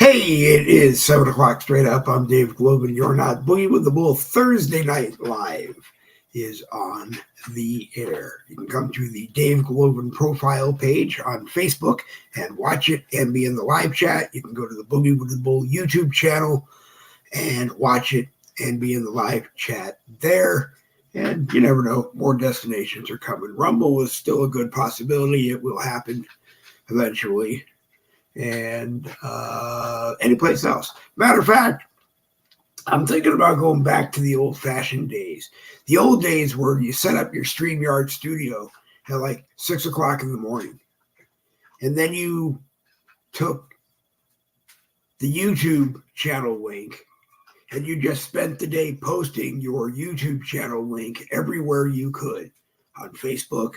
Hey, it is 7 o'clock straight up. I'm Dave Globin. You're not Boogie with the Bull. Thursday Night Live is on the air. You can come to the Dave Globin profile page on Facebook and watch it and be in the live chat. You can go to the Boogie with the Bull YouTube channel and watch it and be in the live chat there. And you never know, more destinations are coming. Rumble is still a good possibility. It will happen eventually. And any place else. Matter of fact, I'm thinking about going back to the old-fashioned days. The old days where you set up your StreamYard studio at like 6 o'clock in the morning. And then you took the YouTube channel link and you just spent the day posting your YouTube channel link everywhere you could. On Facebook,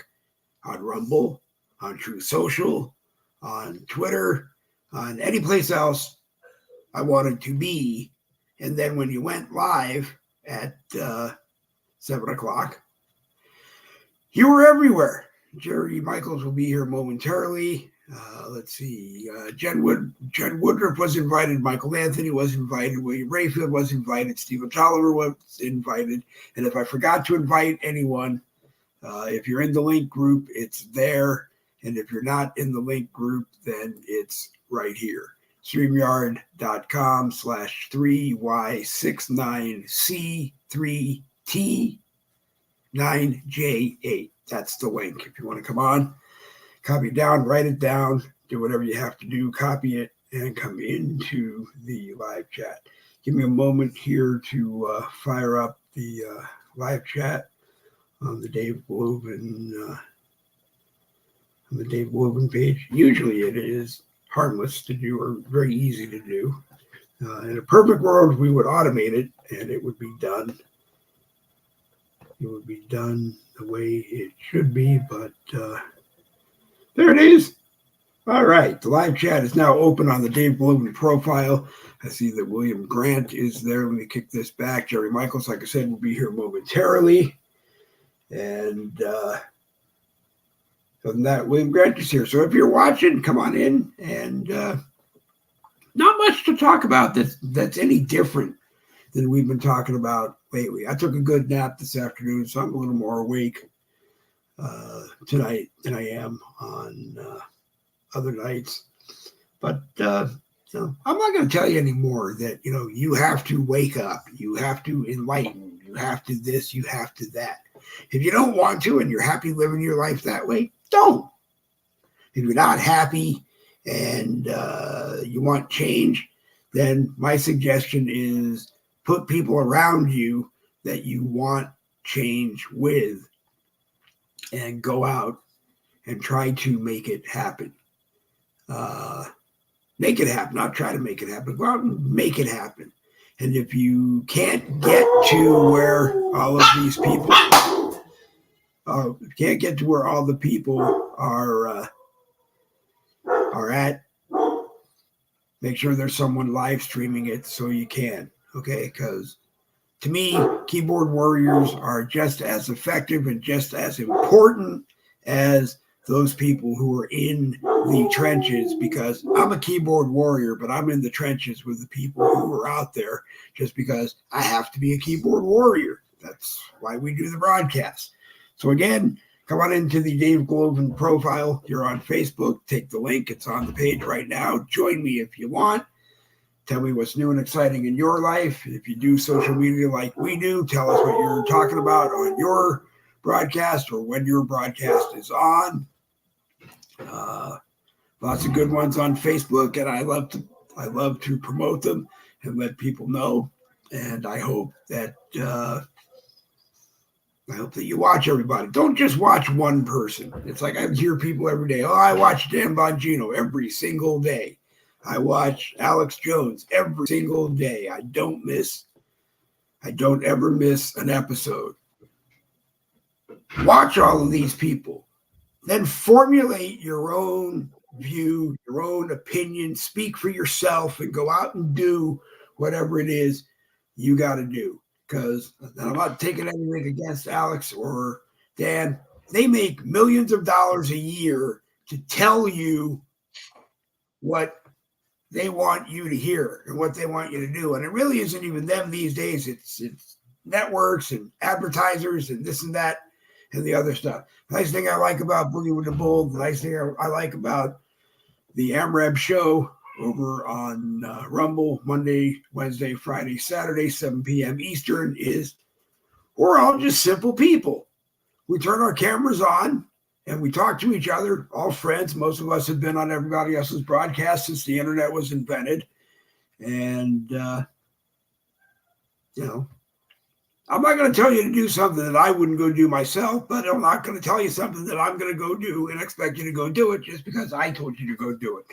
on Rumble, on True Social, on Twitter, on any place else I wanted to be. And then when you went live at 7 o'clock, you were everywhere. Jerry Michaels will be here momentarily. Let's see. Jen Woodruff was invited. Michael Anthony was invited. William Rayfield was invited. Stephen Tolliver was invited. And if I forgot to invite anyone, if you're in the link group, it's there. And if you're not in the link group, then it's right here. StreamYard.com/3Y69C3T9J8. That's the link. If you want to come on, copy it down, write it down, do whatever you have to do, copy it, and come into the live chat. Give me a moment here to fire up the live chat on the Dave Globin on the Dave Globin page. Usually it is harmless to do or very easy to do. In a perfect world, we would automate it and it would be done. It would be done the way it should be, but there it is. All right, the live chat is now open on the Dave Globin profile. I see that William Grant is there. Let me kick this back. Jerry Michaels, like I said, will be here momentarily. And other than that, William Grant is here. So if you're watching, come on in. And not much to talk about that's any different than we've been talking about lately. I took a good nap this afternoon, so I'm a little more awake tonight than I am on other nights. But I'm not going to tell you anymore that, you have to wake up. You have to enlighten. You have to this. You have to that. If you don't want to and you're happy living your life that way, don't. If you're not happy and you want change, then my suggestion is put people around you that you want change with and go out and try to make it happen. Make it happen, not try to make it happen. Go out and make it happen. And if you can't get to where all of these people can't get to where all the people are at, make sure there's someone live streaming it so you can, okay? Because to me, keyboard warriors are just as effective and just as important as those people who are in the trenches, because I'm a keyboard warrior, but I'm in the trenches with the people who are out there just because I have to be a keyboard warrior. That's why we do the broadcast. So again, come on into the Dave Globin profile. You're on Facebook. Take the link. It's on the page right now. Join me if you want. Tell me what's new and exciting in your life. If you do social media like we do, tell us what you're talking about on your broadcast or when your broadcast is on. Lots of good ones on Facebook, and I love to promote them and let people know. And I hope that you watch everybody. Don't just watch one person. It's like I hear people every day. Oh, I watch Dan Bongino every single day. I watch Alex Jones every single day. I don't ever miss an episode. Watch all of these people. Then formulate your own view, your own opinion, speak for yourself, and go out and do whatever it is you got to do. Because I'm not taking anything against Alex or Dan. They make millions of dollars a year to tell you what they want you to hear and what they want you to do. And it really isn't even them these days. It's networks and advertisers and this and that and the other stuff. The nice thing I like about Boogie with the Bull, the nice thing I like about the AMRAB show over on Rumble, Monday, Wednesday, Friday, Saturday, 7 p.m. Eastern, is we're all just simple people. We turn our cameras on and we talk to each other, all friends. Most of us have been on everybody else's broadcast since the internet was invented. And, I'm not going to tell you to do something that I wouldn't go do myself, but I'm not going to tell you something that I'm going to go do and expect you to go do it just because I told you to go do it.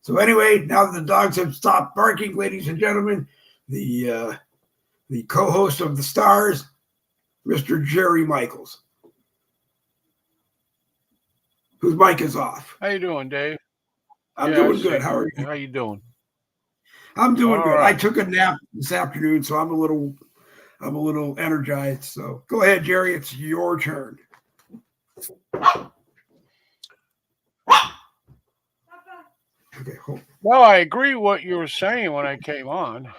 So anyway, now that the dogs have stopped barking, ladies and gentlemen, the co-host of the Stars, Mr. Jerry Michaels, whose mic is off. How you doing, Dave? I'm doing good. How are you? How you doing? I'm doing good. Right. I took a nap this afternoon, so I'm a little energized. So go ahead, Jerry. It's your turn. Okay, hold. Well, I agree with what you were saying when I came on.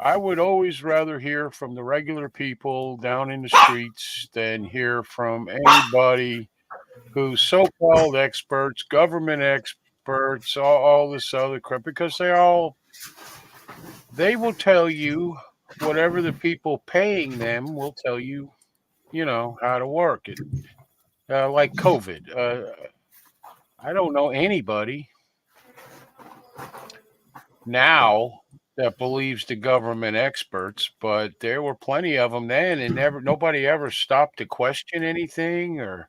I would always rather hear from the regular people down in the streets than hear from anybody who's so-called experts, government experts, all this other crap, because they will tell you whatever the people paying them will tell you, how to work it. Like COVID. I don't know anybody now that believes the government experts, but there were plenty of them then, and nobody ever stopped to question anything or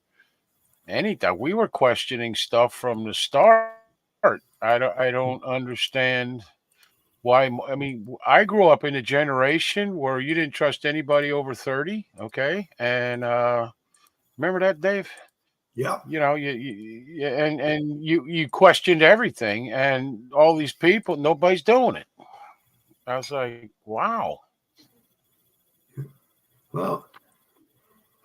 anything. We were questioning stuff from the start. I don't understand why. I mean, I grew up in a generation where you didn't trust anybody over 30. Okay, and remember that, Dave? Yeah. You questioned everything, and all these people, nobody's doing it. I was like, wow. Well,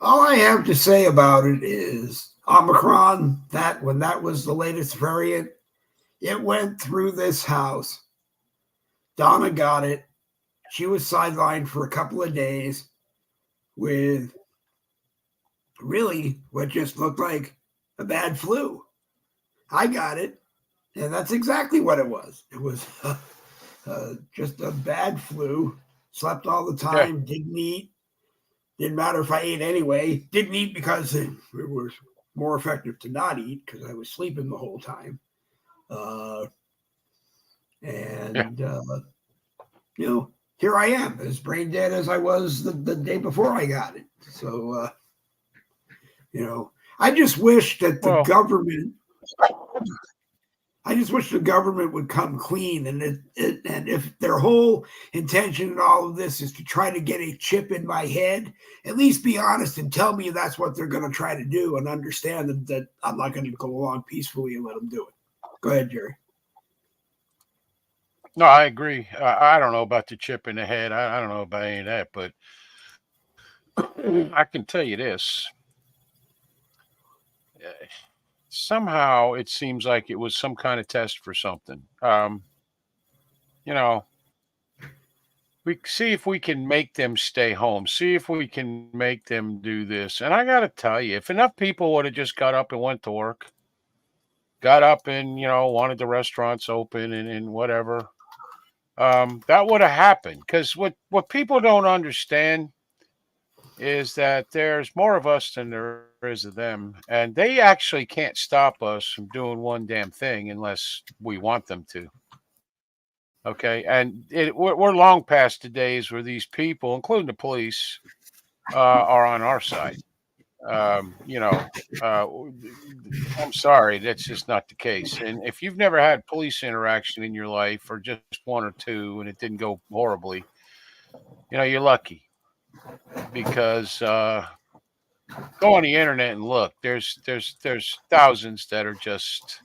all I have to say about it is Omicron, when that was the latest variant, it went through this house. Donna got it. She was sidelined for a couple of days with really what just looked like a bad flu. I got it, and that's exactly what it was. It was just a bad flu. Slept all the time, didn't eat. Didn't matter if I ate anyway. Didn't eat because it was more effective to not eat because I was sleeping the whole time. Here I am, as brain dead as I was the day before I got it. So, I just wish that the government. I just wish the government would come clean, and if their whole intention in all of this is to try to get a chip in my head, at least be honest and tell me that's what they're going to try to do, and understand that I'm not going to go along peacefully and let them do it. Go ahead, Jerry. No, I agree. I don't know about the chip in the head. I don't know about any of that, but I can tell you this. Somehow it seems like it was some kind of test for something. We see if we can make them stay home, see if we can make them do this. And I got to tell you, if enough people would have just got up and went to work, got up and, wanted the restaurants open and whatever, that would have happened. Because what people don't understand is that there's more of us than there is of them, and they actually can't stop us from doing one damn thing unless we want them to. Okay, and we're long past the days where these people, including the police, are on our side. I'm sorry, that's just not the case. And if you've never had police interaction in your life, or just one or two, and it didn't go horribly, you're lucky. Because go on the internet and look. There's thousands that are just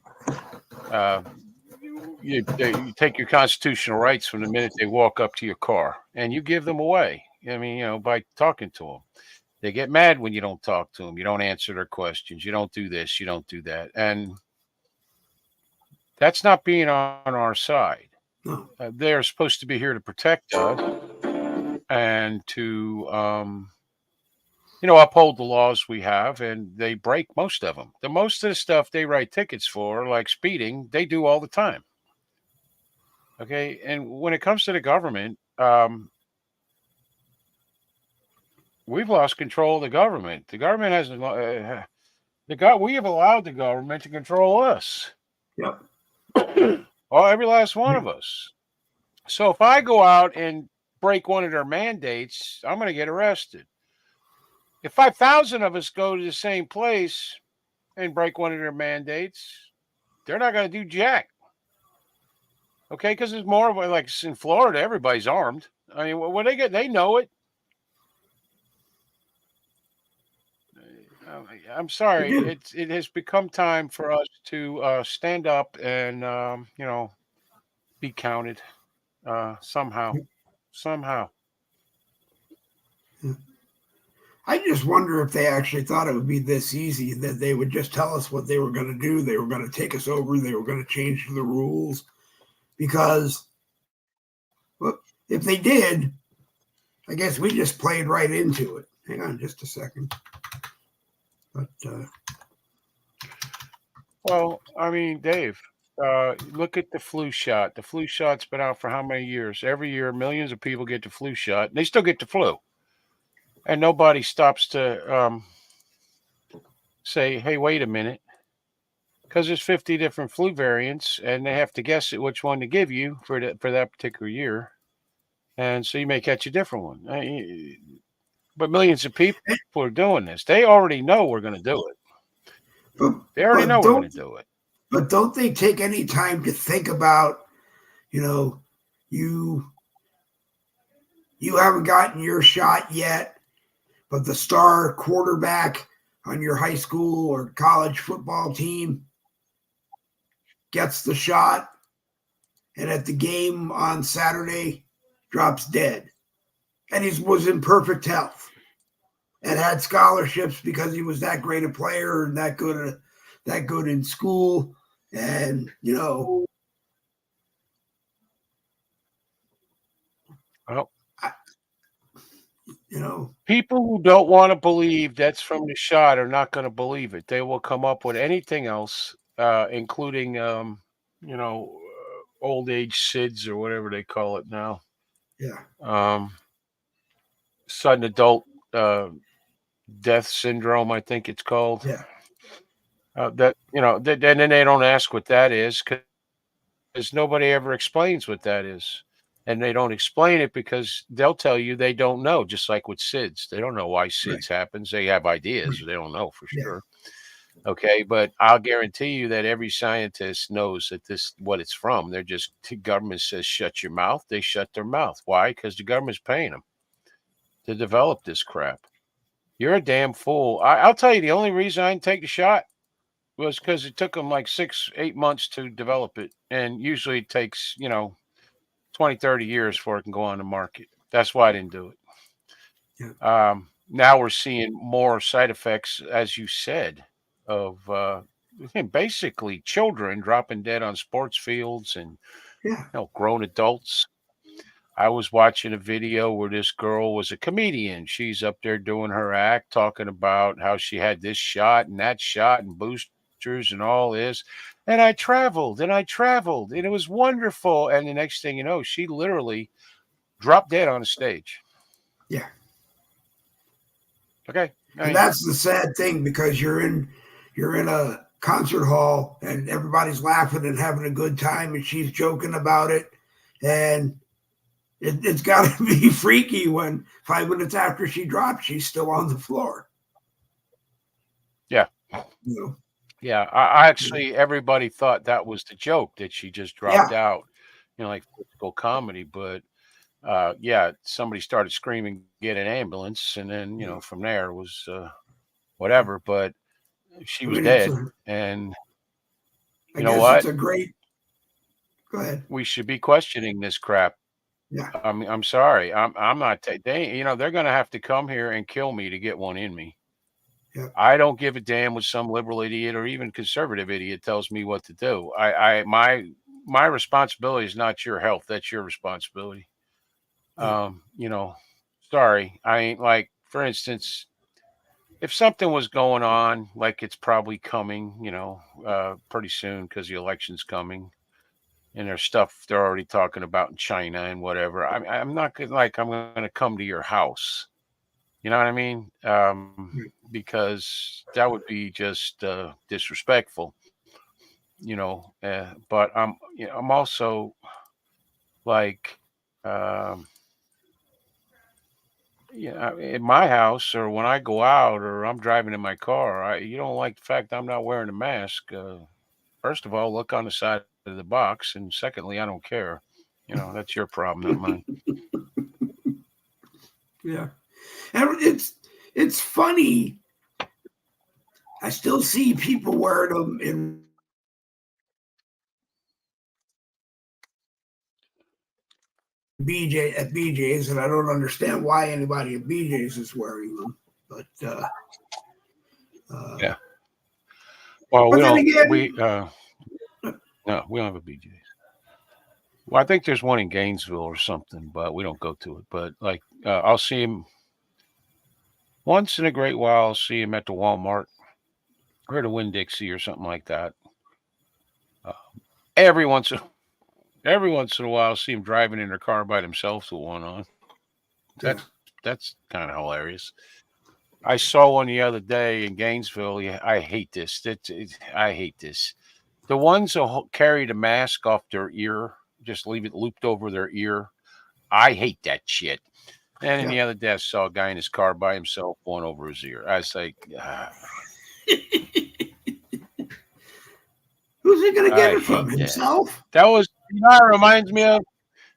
you take your constitutional rights from the minute they walk up to your car, and you give them away. I mean, by talking to them. They get mad when you don't talk to them. You don't answer their questions. You don't do this. You don't do that. And That's not being on our side. No. They're supposed to be here to protect us and to, uphold the laws we have, and they break most of them. The most of the stuff they write tickets for, like speeding, they do all the time. Okay, and when it comes to the government, we've lost control of the government. The government hasn't. We have allowed the government to control us. Yep. Every last one of us. So if I go out and break one of their mandates, I'm going to get arrested. If 5,000 of us go to the same place and break one of their mandates, they're not going to do jack. Okay, because it's more of like in Florida, everybody's armed. I mean, when they know it. I'm sorry. It has become time for us to stand up and be counted somehow. I just wonder if they actually thought it would be this easy, that they would just tell us what they were going to do. They were going to take us over. They were going to change the rules. Because, well, if they did, I guess we just played right into it. Hang on just a second. But well, I mean, Dave, look at the flu shot. The flu shot's been out for how many years? Every year, millions of people get the flu shot. And they still get the flu, and nobody stops to say, "Hey, wait a minute," because there's 50 different flu variants, and they have to guess at which one to give you for that particular year, and so you may catch a different one. But millions of people are doing this. They already know we're going to do it. They already know we're going to do it. But don't they take any time to think about, you haven't gotten your shot yet, but the star quarterback on your high school or college football team gets the shot, and at the game on Saturday drops dead. And he was in perfect health and had scholarships because he was that great a player and that good in school. And, people who don't want to believe that's from the shot are not going to believe it. They will come up with anything else, including, old age SIDS or whatever they call it now. Yeah. Sudden adult death syndrome, I think it's called. Yeah. And then they don't ask what that is because nobody ever explains what that is. And they don't explain it because they'll tell you they don't know, just like with SIDS. They don't know why SIDS happens. They have ideas. They don't know for sure. Okay, but I'll guarantee you that every scientist knows that what it's from. They're just, the government says, shut your mouth. They shut their mouth. Why? Because the government's paying them to develop this crap. You're a damn fool. I'll tell you, the only reason I didn't take the shot was because it took them like 6-8 months to develop it. And usually it takes, 20, 30 years before it can go on the market. That's why I didn't do it. Yeah. Now we're seeing more side effects, as you said, of basically children dropping dead on sports fields and grown adults. I was watching a video where this girl was a comedian. She's up there doing her act, talking about how she had this shot and that shot and boosters and all this. And I traveled and it was wonderful. And the next thing you know, she literally dropped dead on a stage. Yeah. Okay. And that's the sad thing, because you're in a concert hall and everybody's laughing and having a good time and she's joking about it. And it's got to be freaky when 5 minutes after she dropped, she's still on the floor. Yeah. Yeah. I actually, everybody thought that was the joke, that she just dropped out, like physical comedy. But somebody started screaming, get an ambulance. And then, from there was whatever. But she was dead. And you know what? It's a great. Go ahead. We should be questioning this crap. Yeah. I mean, I'm sorry. I'm not. They're going to have to come here and kill me to get one in me. Yep. I don't give a damn what some liberal idiot or even conservative idiot tells me what to do. My responsibility is not your health. That's your responsibility. Yep. You know, sorry. I ain't like, for instance, if something was going on, like it's probably coming, pretty soon because the election's coming and there's stuff they're already talking about in China and whatever. I'm not gonna like I'm gonna come to your house. You know what I mean? Right. Because that would be just disrespectful, but I'm also like, um, in my house or when I go out or I'm driving in my car, you don't like the fact I'm not wearing a mask. First of all, look on the side of the box, and secondly, I don't care. That's your problem, not mine. Yeah. And it's funny. I still see people wearing them in BJ's, and I don't understand why anybody at BJ's is wearing them. But Yeah. Well, but we then don't. again, No, we don't have a BJ's. Well, I think there's one in Gainesville or something, but we don't go to it. But like, I'll see him once in a great while. I'll see him at the Walmart or the Winn-Dixie or something like that. Uh, every once in every once in a while, I'll see him driving in their car by themselves with one on. yeah, That's kind of hilarious. I saw one the other day in Gainesville. Yeah, I hate this. I hate this. The ones who carry the mask off their ear, just leave it looped over their ear. I hate that shit. And then yeah. the other day, I saw a guy in his car by himself, one over his ear. I was like, Who's he going to get I it from? hate that. Himself?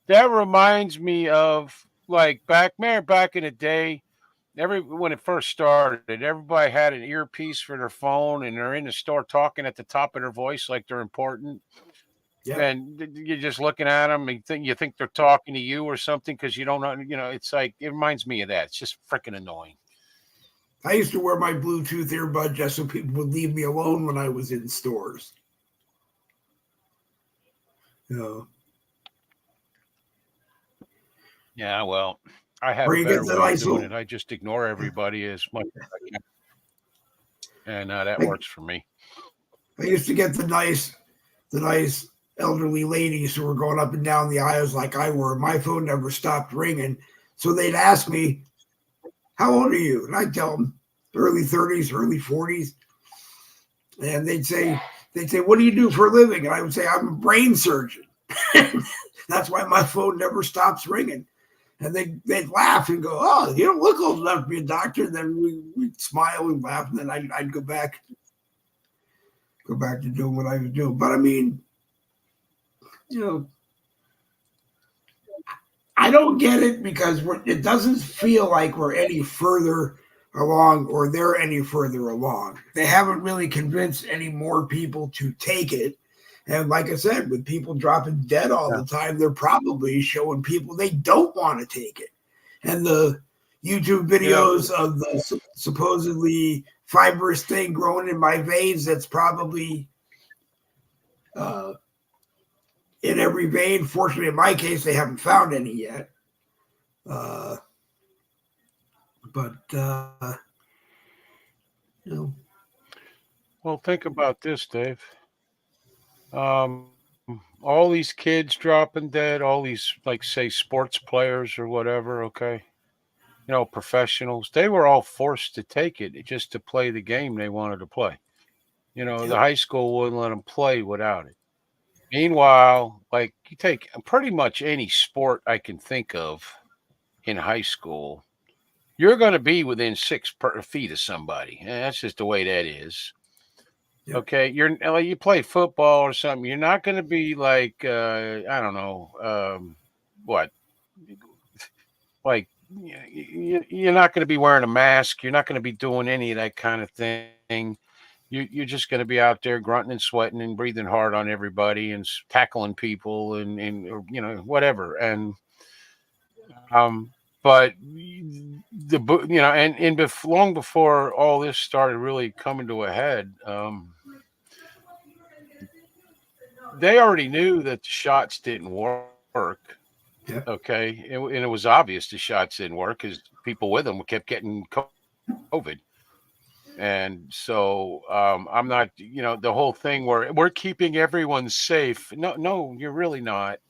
That reminds me of like back in the day. When it first started, everybody had an earpiece for their phone, and they're in the store talking at the top of their voice like they're important. Yeah. And you're just looking at them and you think they're talking to you or something because you don't know. It's like it reminds me of that. It's just freaking annoying. I used to wear my Bluetooth earbud just so people would leave me alone when I was in stores. You Yeah, well, I have or a you get better the way of nice doing little. it. I just ignore everybody as much as I can, and that I, works for me. I used to get the nice elderly ladies who were going up and down the aisles like I were. My phone never stopped ringing, so they'd ask me, "How old are you?" And I'd tell them early 30s, early 40s, and they'd say, "What do you do for a living?" And I would say, "I'm a brain surgeon." That's why my phone never stops ringing. And they'd laugh and go, "Oh, you don't look old enough to be a doctor." And then we'd smile and laugh, and then I'd go back to doing what I was doing. But I mean, you know, I don't get it because it doesn't feel like we're any further along or they're any further along. They haven't really convinced any more people to take it. And like I said, with people dropping dead all Yeah. the time, they're probably showing people they don't want to take it. And the YouTube videos of the supposedly fibrous thing growing in my veins that's probably uh, in every vein. Fortunately, in my case, they haven't found any yet. Uh, but you know, Well, think about this, Dave. Um, all these kids dropping dead, all these, like, say, sports players or whatever, okay? Professionals, they were all forced to take it just to play the game they wanted to play. The yep, high school wouldn't let them play without it. Meanwhile, like you take pretty much any sport I can think of in high school, you're going to be within 6 feet of somebody. And that's just the way that is. yep, Okay, you play football or something. You're not going to be like I don't know what like you're not going to be wearing a mask. You're not going to be doing any of that kind of thing. You're just going to be out there grunting and sweating and breathing hard on everybody and tackling people and or, whatever. And um, but and long before all this started really coming to a head, they already knew that the shots didn't work. Yeah. Okay, and it was obvious the shots didn't work because people with them kept getting COVID. And so I'm not, the whole thing where we're keeping everyone safe. No, no, you're really not.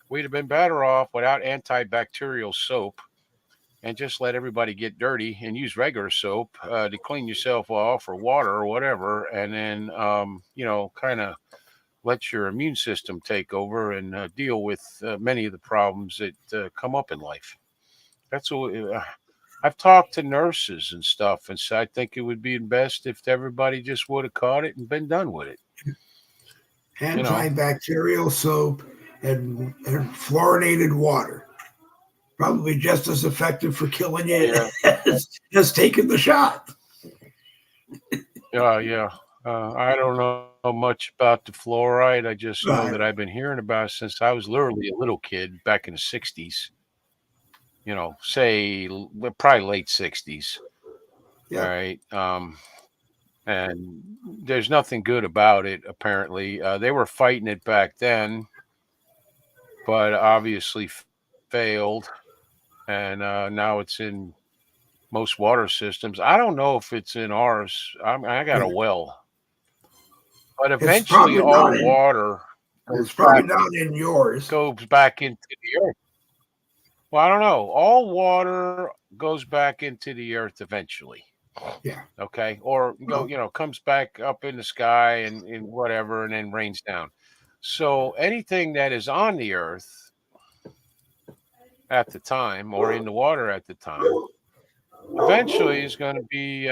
We'd have been better off without antibacterial soap and just let everybody get dirty and use regular soap to clean yourself off or water or whatever. And then, kind of let your immune system take over and deal with many of the problems that come up in life. That's what I've talked to nurses and stuff, and so I think it would be best if everybody just would have caught it and been done with it. Antibacterial soap and fluorinated water. Probably just as effective for killing it as taking the shot. Yeah. I don't know much about the fluoride. I just know that I've been hearing about it since I was literally a little kid back in the 60s. Probably late 60s. Yeah. All right. And there's nothing good about it, apparently. They were fighting it back then, but obviously failed. And now it's in most water systems. I don't know if it's in ours. I got a well. But eventually all water it's probably not in yours. Goes back into the earth. Well, I don't know. All water goes back into the earth eventually. Yeah. Okay. Or comes back up in the sky and whatever, and then rains down. So anything that is on the earth at the time or in the water at the time eventually is going to be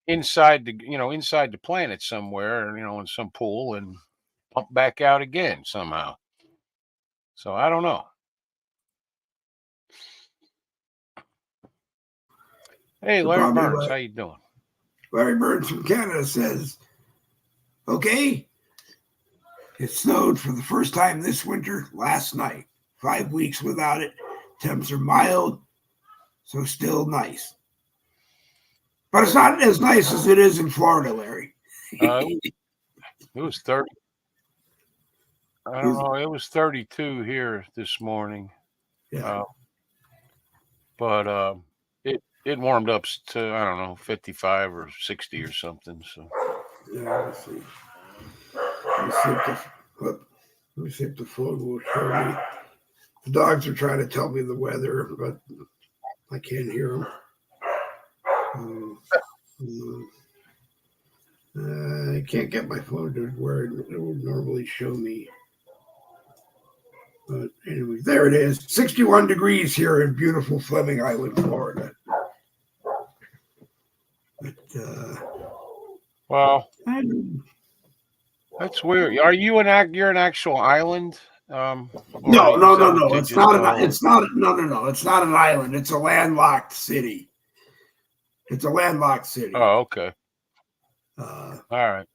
inside the planet somewhere, in some pool and pump back out again somehow. So I don't know. Hey, Larry Burns, how you doing? Larry Burns from Canada says, okay, it snowed for the first time this winter last night. 5 weeks without it. Temps are mild, so still nice. But it's not as nice as it is in Florida, Larry. It was 30. I don't know. It was 32 here this morning. Yeah. But it warmed up to, I don't know, 55 or 60 or something. So yeah, let's see. Let me see if the phone will show me. The dogs are trying to tell me the weather, but I can't hear them. I can't get my phone to where it would normally show me. But anyway, there it is. 61 degrees here in beautiful Fleming Island, Florida. But, well, that's weird. Are you you're an actual island? No. It's not an island. It's a landlocked city. Oh, okay. All right.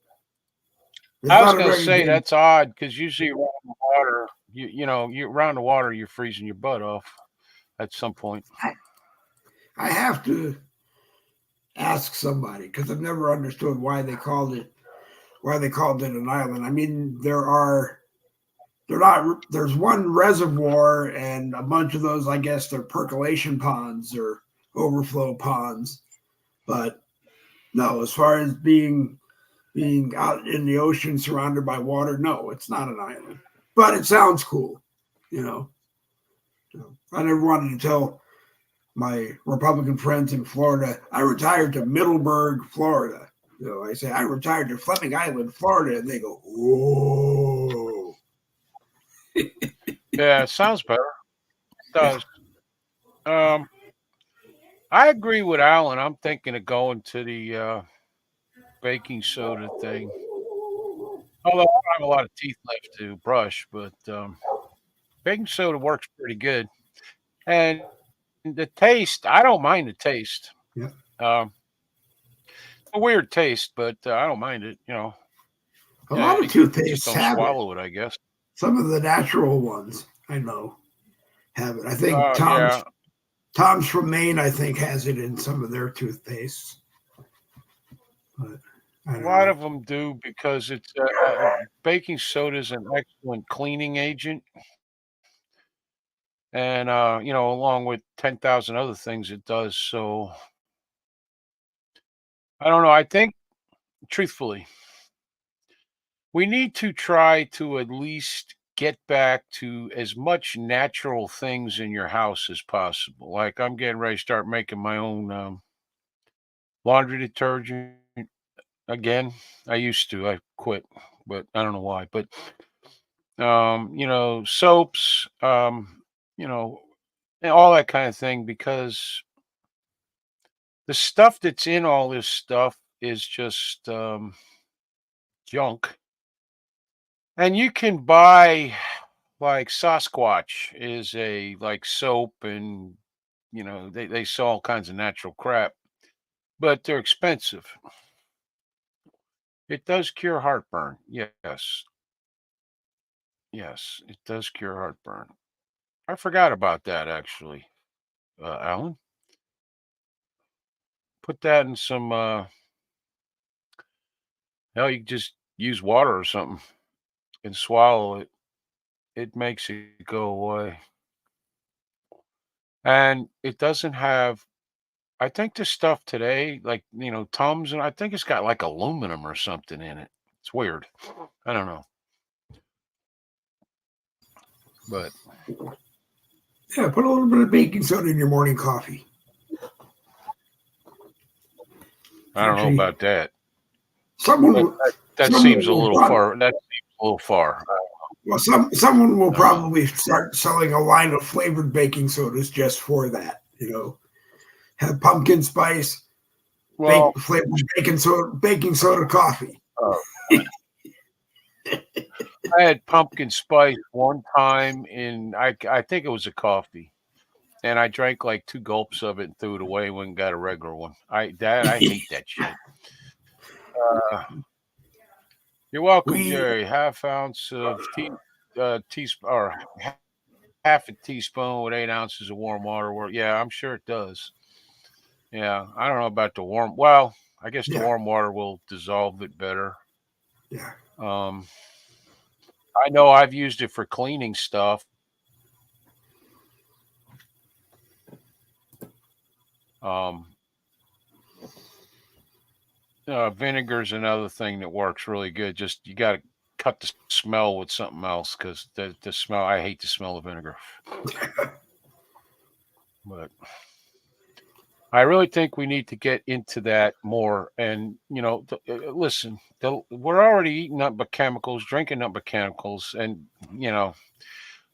I was going to say that's odd because usually around the water, you around the water, you're freezing your butt off at some point. I have to ask somebody because I've never understood why they called it an island. I mean, there's one reservoir and a bunch of those, I guess they're percolation ponds or overflow ponds. But no, as far as being out in the ocean surrounded by water, no, it's not an island. But it sounds cool, I never wanted to tell my Republican friends in Florida, I retired to Middleburg, Florida. I say, I retired to Fleming Island, Florida, and they go, whoa. Yeah, it sounds better. It does. Yeah. I agree with Alan. I'm thinking of going to the baking soda thing. Although I don't have a lot of teeth left to brush, but baking soda works pretty good. And the taste, I don't mind the taste. Yeah. A weird taste, but I don't mind it. A lot of toothpastes have swallow it, I guess. Some of the natural ones I know have it. I think Tom's from Maine, I think, has it in some of their toothpastes. But I A don't lot know. of them do because it's baking soda is an excellent cleaning agent, and along with 10,000 other things it does. So I don't know. I think, truthfully, we need to try to at least get back to as much natural things in your house as possible. Like I'm getting ready to start making my own laundry detergent again. I used to. I quit, but I don't know why. But soaps, you know, and all that kind of thing because the stuff that's in all this stuff is just junk. And you can buy like Sasquatch is a like soap and they sell all kinds of natural crap, but they're expensive. It does cure heartburn. Yes. Yes, it does cure heartburn. I forgot about that actually. Alan, put that in some hell, you just use water or something and swallow it. It makes it go away. And it doesn't have I think the stuff today, like, Tums, and I think it's got like aluminum or something in it. It's weird. I don't know. But Yeah, put a little bit of baking soda in your morning coffee. I don't know Actually, about that. someone That will, that, that someone seems a will little probably, far. That seems a little far. well, someone will I don't know. probably start selling a line of flavored baking sodas just for that. Have pumpkin spice, Well, flavored baking soda coffee. uh, I had pumpkin spice one time I think it was a coffee. And I drank like 2 gulps of it and threw it away when got a regular one. I hate that shit. Uh, you're welcome, We Jerry. Half ounce of teaspoon or half a teaspoon with 8 ounces of warm water. Yeah, I'm sure it does. Yeah, I don't know about the warm. Well, I guess the yeah, warm water will dissolve it better. yeah. Um, I know I've used it for cleaning stuff. Um, Vinegar is another thing that works really good. Just you got to cut the smell with something else because the smell. I hate the smell of vinegar, but I really think we need to get into that more. And listen, we're already eating up with chemicals, drinking up with chemicals, and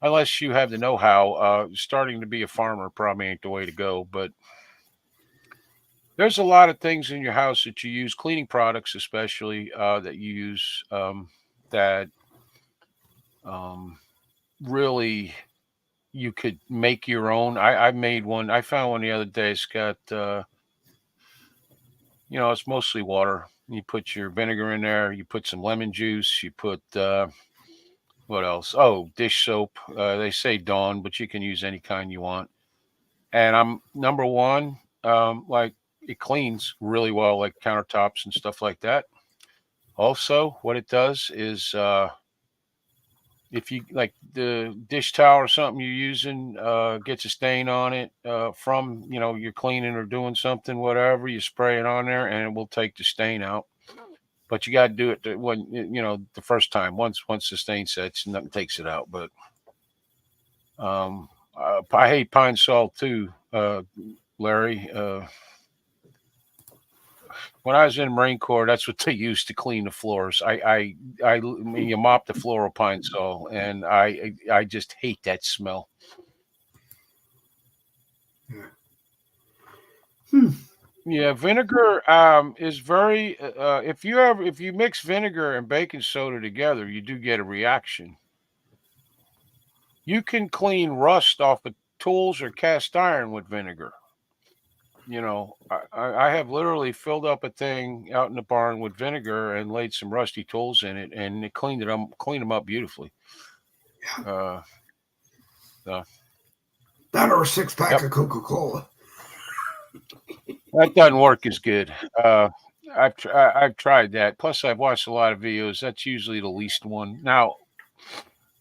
unless you have the know-how, starting to be a farmer probably ain't the way to go. But there's a lot of things in your house that you use, cleaning products especially, that you use that um, really you could make your own. I made one. I found one the other day. It's got it's mostly water. You put your vinegar in there. You put some lemon juice. You put what else? Oh, dish soap. They say Dawn, but you can use any kind you want. And I'm number one. Like it cleans really well, like countertops and stuff like that. Also, what it does is if you like the dish towel or something you're using gets a stain on it from you're cleaning or doing something, whatever, you spray it on there and it will take the stain out. But you got to do it when the first time. Once the stain sets, nothing takes it out. But I hate pine salt too, Larry. When I was in the Marine Corps, that's what they used to clean the floors. I mean, you mop the floor with pine sol, and I just hate that smell. Yeah. Hmm. Yeah, vinegar is very. If you mix vinegar and baking soda together, you do get a reaction. You can clean rust off of tools or cast iron with vinegar. I have literally filled up a thing out in the barn with vinegar and laid some rusty tools in it, and it cleaned them up beautifully. Uh, so That or a 6-pack of Coca-Cola. That doesn't work as good. I've tried that. Plus, I've watched a lot of videos. That's usually the least one. Now,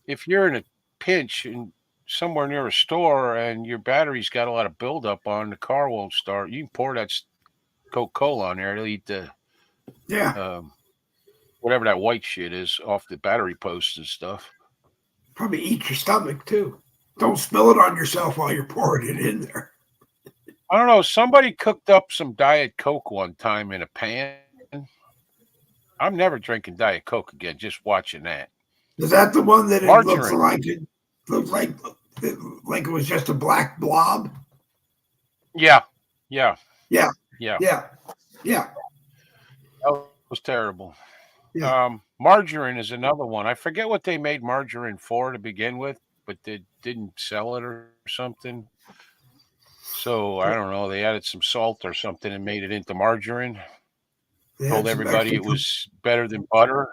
if you're in a pinch and somewhere near a store and your battery's got a lot of buildup on, the car won't start. You can pour that Coca-Cola on there. It'll eat the whatever that white shit is off the battery posts and stuff. Probably eat your stomach too. Don't spill it on yourself while you're pouring it in there. I don't know. Somebody cooked up some Diet Coke one time in a pan. I'm never drinking Diet Coke again. Just watching that. Is that the one that Margarine. it looks like it was just a black blob? Yeah. That was terrible. Yeah. Margarine is another one. I forget what they made margarine for to begin with, but they didn't sell it or something. So I don't know. They added some salt or something and made it into margarine. Told everybody it was better than butter.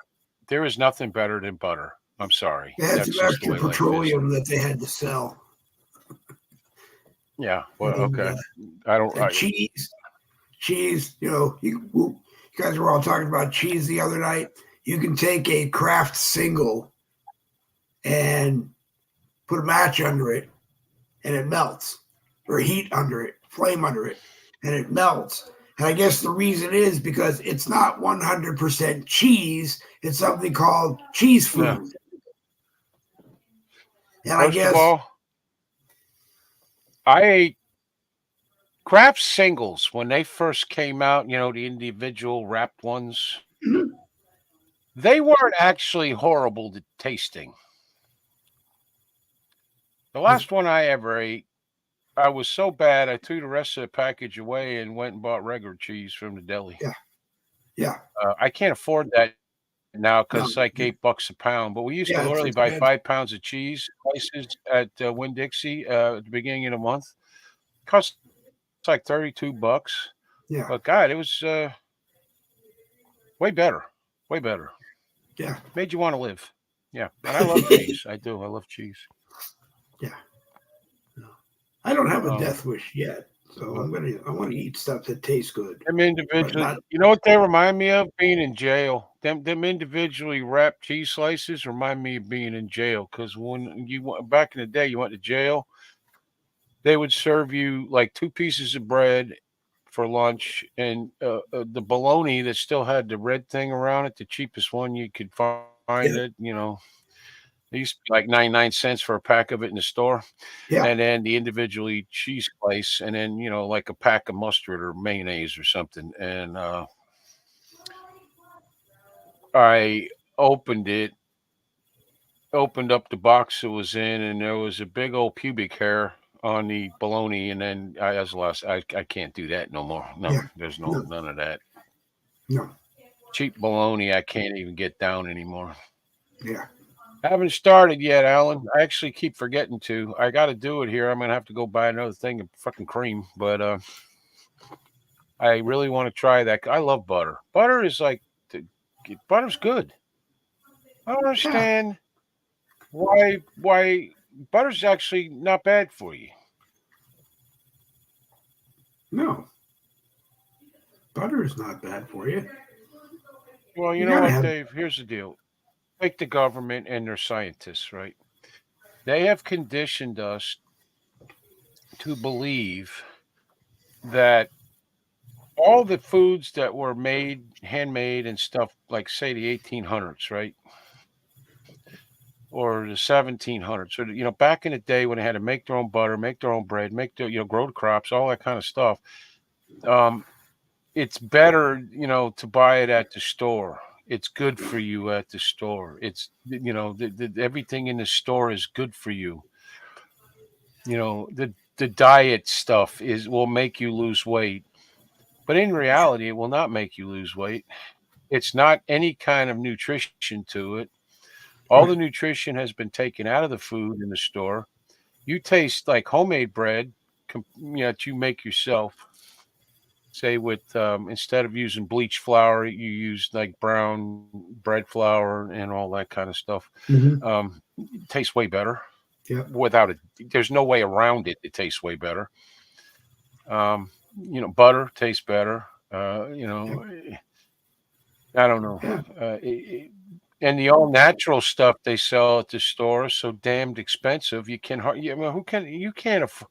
There is nothing better than butter. I'm sorry. They had some extra petroleum that they had to sell. Yeah. Well, okay. I don't. Cheese. You guys were all talking about cheese the other night. You can take a Kraft single and put a match under it, and it melts, or heat under it, flame under it, and it melts. And I guess the reason is because it's not 100% cheese. It's something called cheese food. Yeah. And First of all, I ate Kraft singles when they first came out, the individual wrapped ones. Mm-hmm. They weren't actually horrible to tasting. The last one I ever ate, I was so bad, I threw the rest of the package away and went and bought regular cheese from the deli. Yeah. I can't afford that now because it's like $8 a pound. But we used to literally buy 5 pounds of cheese slices at Winn-Dixie at the beginning of the month. It cost like $32. Yeah. But God, it was way better. Way better. Yeah. Made you want to live. Yeah. And I love cheese. I do. I love cheese. Yeah. I don't have a death wish yet, so I want to eat stuff that tastes good. Them individually, you know what they remind me of? Being in jail. Them individually wrapped cheese slices remind me of being in jail. Because when back in the day, you went to jail, they would serve you like 2 pieces of bread for lunch, and the bologna that still had the red thing around it, the cheapest one you could find it. It used to be like 99 cents for a pack of it in the store. Yeah. And then the individually cheese slice, and then, like a pack of mustard or mayonnaise or something. And I opened up the box it was in, and there was a big old pubic hair on the bologna. And then I was lost. I can't do that no more. No, there's none of that. No. Cheap bologna I can't even get down anymore. Yeah. Haven't started yet, Alan. I actually keep forgetting to. I got to do it here. I'm going to have to go buy another thing of fucking cream. But I really want to try that. I love butter. Butter is butter's good. I don't understand why butter's actually not bad for you. No. Butter is not bad for you. Well, you know what, Dave? Here's the deal. Like the government and their scientists, right? They have conditioned us to believe that all the foods that were handmade and stuff, like say the 1800s, right? Or the 1700s, or back in the day when they had to make their own butter, make their own bread, grow the crops, all that kind of stuff. It's better, to buy it at the store. It's good for you at the store. It's, everything in the store is good for you. The diet stuff will make you lose weight. But in reality, it will not make you lose weight. It's not any kind of nutrition to it. All the nutrition has been taken out of the food in the store. You taste like homemade bread that you make yourself. Say with instead of using bleached flour, you use like brown bread flour and all that kind of stuff. Mm-hmm. It tastes way better. Yep. There's no way around it. It tastes way better. Butter tastes better. I don't know. Yeah. And the all natural stuff they sell at the store is so damned expensive. You can hardly. I mean, you can't afford.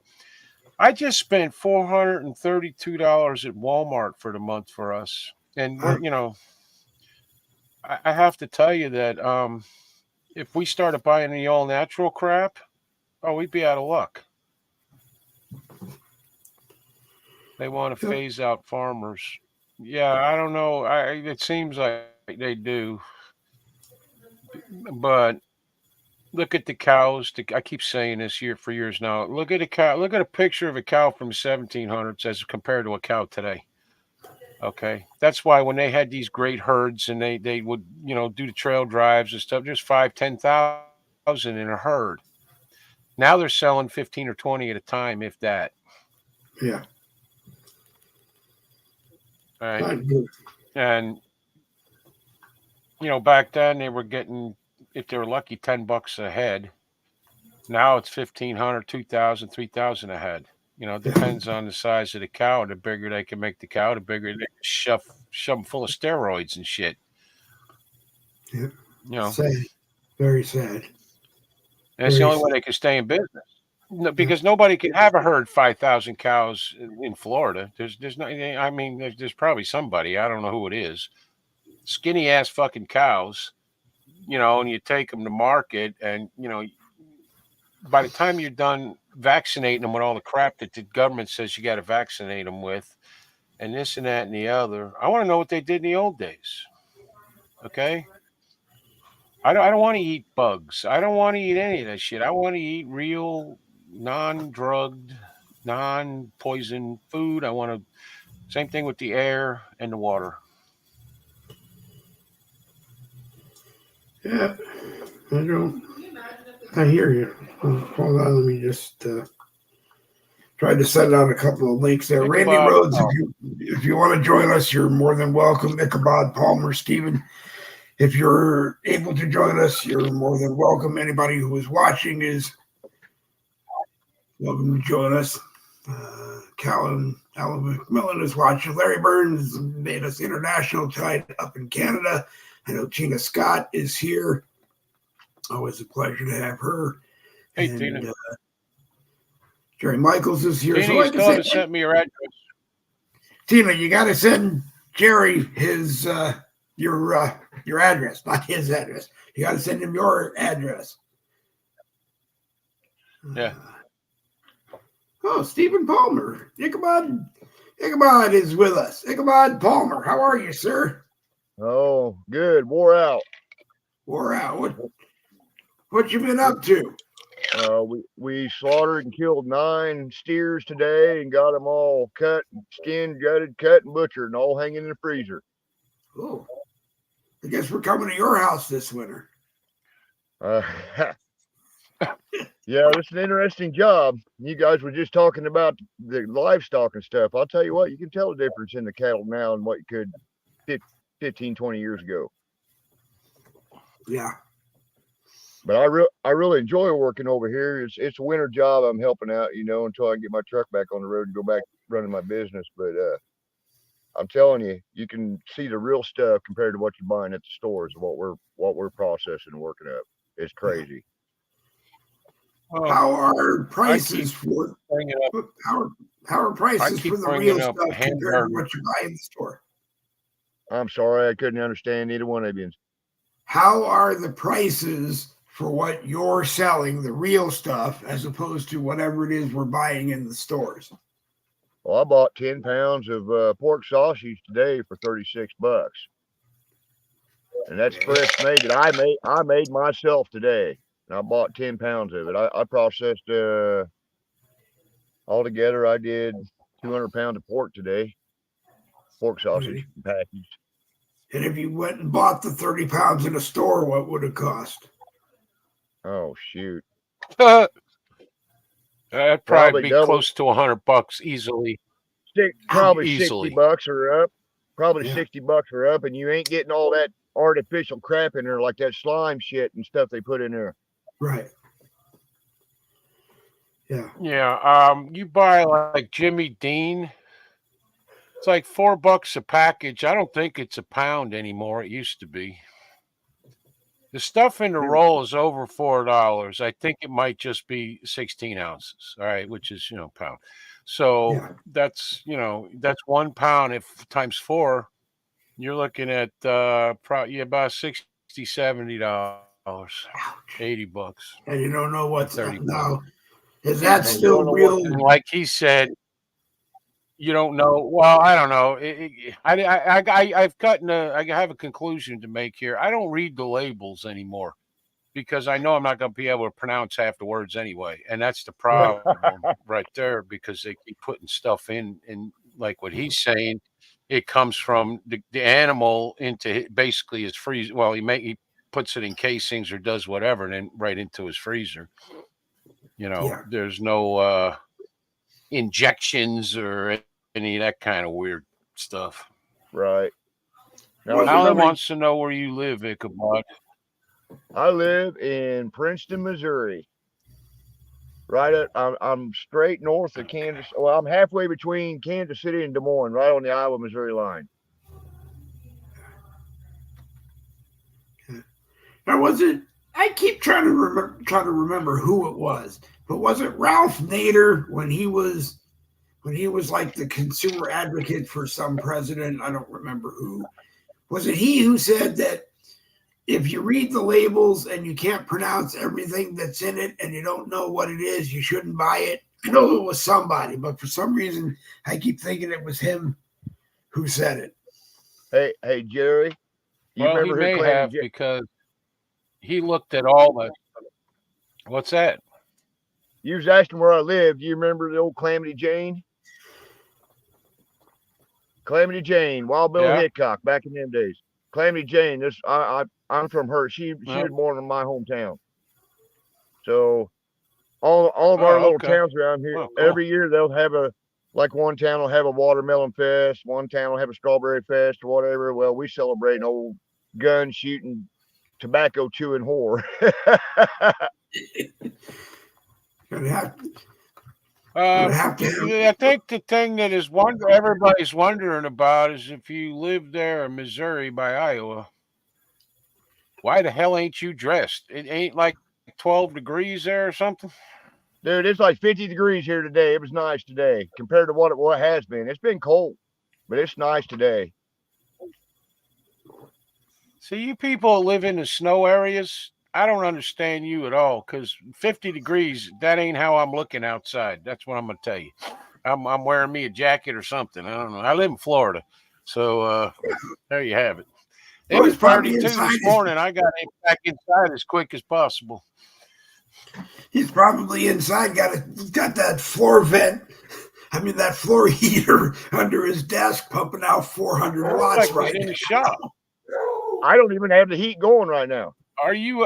I just spent $432 at Walmart for the month for us, and Uh, I have to tell you that if we started buying the all natural crap, oh, we'd be out of luck. They want to yeah. phase out farmers. Yeah, I don't know. It seems like they do, but look at the cows. I keep saying this for years now. Look at a cow. Look at a picture of a cow from 1700s as compared to a cow today. Okay, that's why when they had these great herds and they would do the trail drives and stuff, just 5, 10,000 in a herd. Now they're selling 15 or 20 at a time, if that. Yeah. All right, Not good. and back then they were getting, if they were lucky, $10 a head. Now it's 1,500, 2,000, 3,000 a head. It depends on the size of the cow. The bigger they can make the cow, the bigger they can shove them full of steroids and shit. Yeah. Sad. Very sad. And it's the only way they can stay in business. Because nobody can have a herd 5,000 cows in Florida. There's no. I mean, there's probably somebody. I don't know who it is. Skinny ass fucking cows. And you take them to market, and by the time you're done vaccinating them with all the crap that the government says you got to vaccinate them with, and this and that and the other, I want to know what they did in the old days. Okay. I don't want to eat bugs. I don't want to eat any of that shit. I want to eat real, non-drugged, non-poison food. I want to. Same thing with the air and the water. Yeah. I hear you. Hold on. Let me just try to send out a couple of links there. Randy Rhodes, if you want to join us, you're more than welcome. Ichabod Palmer, Stephen. If you're able to join us, you're more than welcome. Anybody who is watching is welcome to join us. Alan McMillan is watching. Larry Burns made us international tonight up in Canada. I know Tina Scott is here. Always a pleasure to have her. Hey, Tina. Jerry Michaels is here. Tina, you still haven't sent me your address. Tina, you got to send Jerry his your address, not his address. You got to send him your address. Yeah. Stephen Palmer. Ichabod is with us. Ichabod Palmer, how are you, sir? Oh, good. Wore out. What you been up to? We slaughtered and killed 9 steers today and got them all cut, skinned, gutted, cut, and butchered, and all hanging in the freezer. Oh, I guess we're coming to your house this winter. Yeah, it's an interesting job. You guys were just talking about the livestock and stuff. I'll tell you what, you can tell the difference in the cattle now and what you could 15, 20 years ago. Yeah. But I really enjoy working over here. It's a winter job. I'm helping out, until I can get my truck back on the road and go back running my business. But I'm telling you, you can see the real stuff compared to what you're buying at the stores. What we're processing and working up. It's crazy. How are prices for how are prices for the real stuff compared to what you buy in the store? I'm sorry, I couldn't understand either one of you. How are the prices for what you're selling, the real stuff, as opposed to whatever it is we're buying in the stores? Well, I bought 10 pounds of pork sausage today for $36, and that's fresh made that I made myself today. And I bought 10 pounds of it. I processed altogether. I did 200 pounds of pork today, pork sausage packaged. And if you went and bought the 30 pounds in a store, what would it cost? Oh shoot! That'd probably be close to $100 easily. Probably easily. $60 or up. Probably $60 or up, and you ain't getting all that artificial crap in there like that slime shit and stuff they put in there. Right. Yeah. Yeah. You buy like Jimmy Dean. It's like $4 a package. I don't think it's a pound anymore. It used to be. The stuff in the roll is over $4. I think it might just be 16 ounces. All right, which is pound. So Yeah. that's that's 1 pound. If times four, you're looking at probably about $60-$70, Ouch. $80, And you don't know what's 30 pounds. now. Is that And you still don't know what. real? And like he said, you don't know. Well, I don't know. I've gotten I have a conclusion to make here. I don't read the labels anymore because I know I'm not going to be able to pronounce half the words anyway, and that's the problem right there. Because they keep putting stuff in, like what he's saying, it comes from the animal into basically his freezer. Well, he puts it in casings or does whatever, and then right into his freezer. Yeah. There's no injections or any of that kind of weird stuff. Right. Now, Was it- Alan remember, wants to know where you live, Ichabod. I live in Princeton, Missouri. I'm straight north of Kansas. Well, I'm halfway between Kansas City and Des Moines, right on the Iowa-Missouri line. Now, was it? I keep trying to remember who it was, but was it Ralph Nader when he was like the consumer advocate for some president? I don't remember who. Was it he who said that if you read the labels and you can't pronounce everything that's in it and you don't know what it is, you shouldn't buy it? I know it was somebody, but for some reason, I keep thinking it was him who said it. Hey, Jerry, you Well, he remember who may have Calamity? because he looked at all the. What's that? You was asking where I lived. Do you remember the old Calamity Jane? Calamity Jane, Wild Bill Yeah. Hickok, back in them days. Calamity Jane. I'm from her. She was born in my hometown. So all of our little Okay. towns around here, Oh, cool. every year they'll have one town will have a watermelon fest, one town will have a strawberry fest or whatever. Well, we celebrate an old gun shooting, tobacco chewing whore. I think the thing that everybody's wondering about is if you live there in Missouri by Iowa, why the hell ain't you dressed? It ain't like 12 degrees there or something? Dude, it's like 50 degrees here today. It was nice today compared to what has been. It's been cold, but it's nice today. See, you people live in the snow areas, I don't understand you at all because 50 degrees, that ain't how I'm looking outside. That's what I'm going to tell you. I'm wearing me a jacket or something. I don't know. I live in Florida. So there you have it. It Well, was he's probably 32 inside this morning. I got back inside as quick as possible. He's probably inside, got that floor vent. I mean, that floor heater under his desk pumping out 400 watts right in now. the shop. I don't even have the heat going right now. Are you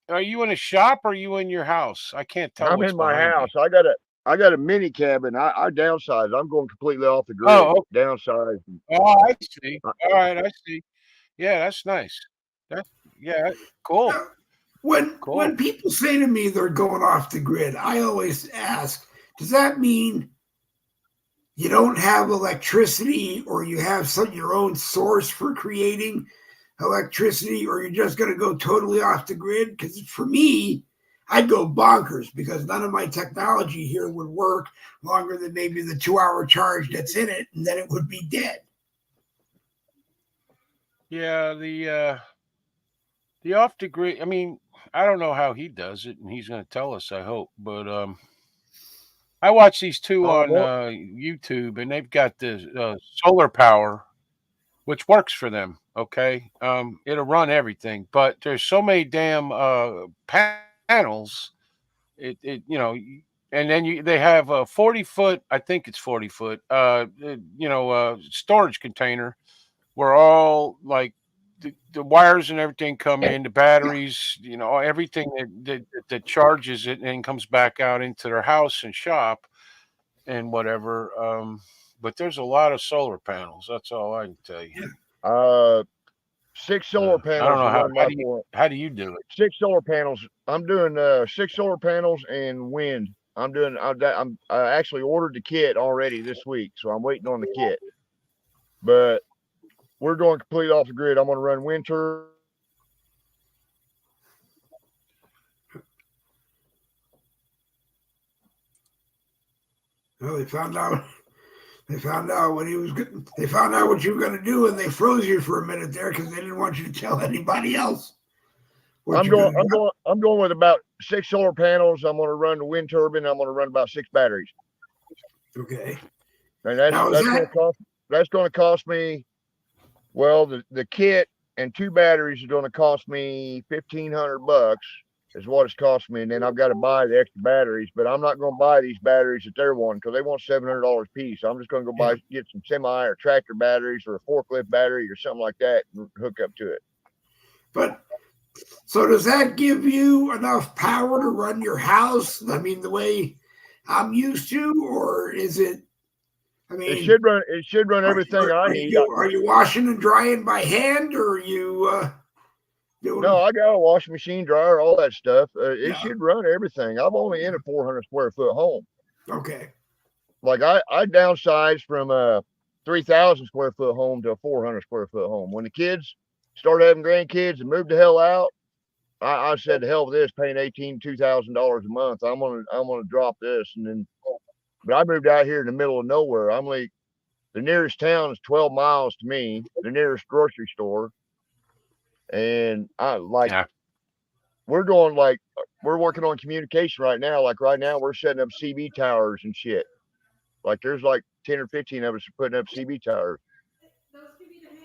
in a shop or are you in your house? I can't tell. I'm what's in my behind house. you. I got a mini cabin. I downsized. I'm going completely off the grid. Oh, okay. Downsized. Oh, I see. All right, I see. Yeah, that's nice. Cool. When people say to me they're going off the grid, I always ask, does that mean you don't have electricity or you have your own source for creating electricity, or you're just going to go totally off the grid? Because for me, I'd go bonkers because none of my technology here would work longer than maybe the 2-hour charge that's in it, and then it would be dead. Yeah, the off the grid. I mean, I don't know how he does it, and he's going to tell us. I hope, but I watch these two on YouTube, and they've got the solar power, which works for them. Okay, it'll run everything, but there's so many damn panels. It and then they have a 40-foot. I think it's 40-foot. Storage container where all like the wires and everything come in, the batteries, everything that charges it and comes back out into their house and shop and whatever. But there's a lot of solar panels. That's all I can tell you. 6 solar I don't panels know to run my how do you do it? 6 solar panels. I'm doing 6 solar panels and wind. I'm I actually ordered the kit already this week, so I'm waiting on the kit. But we're going complete off the grid. I'm going to run wind turbine. Well, they found out. They found out what he was. They found out what you were going to do, and they froze you for a minute there because they didn't want you to tell anybody else. I'm going with about 6 solar panels. I'm going to run the wind turbine. I'm going to run about 6 batteries. Okay. And that's going to cost me. Well, the kit and 2 batteries is going to cost me $1,500 is what it's cost me, and then I've got to buy the extra batteries. But I'm not going to buy these batteries that they're wanting because they want $700 a piece. So I'm just going to go get some semi or tractor batteries or a forklift battery or something like that and hook up to it. But so does that give you enough power to run your house? I mean, the way I'm used to, or is it? I mean, it should run everything I need. Are you washing and drying by hand, or are you? No, I got a washing machine, dryer, all that stuff. It should run everything. I'm only in a 400 square foot home. Okay. Like I downsized from a 3,000 square foot home to a 400 square foot home. When the kids started having grandkids and moved the hell out, I said to hell with this, paying $2,000 a month. I'm gonna drop this, but I moved out here in the middle of nowhere. I'm like, the nearest town is 12 miles to me, the nearest grocery store. And we're working on communication right now. Like right now we're setting up CB towers and shit. Like there's like 10 or 15 of us putting up CB towers.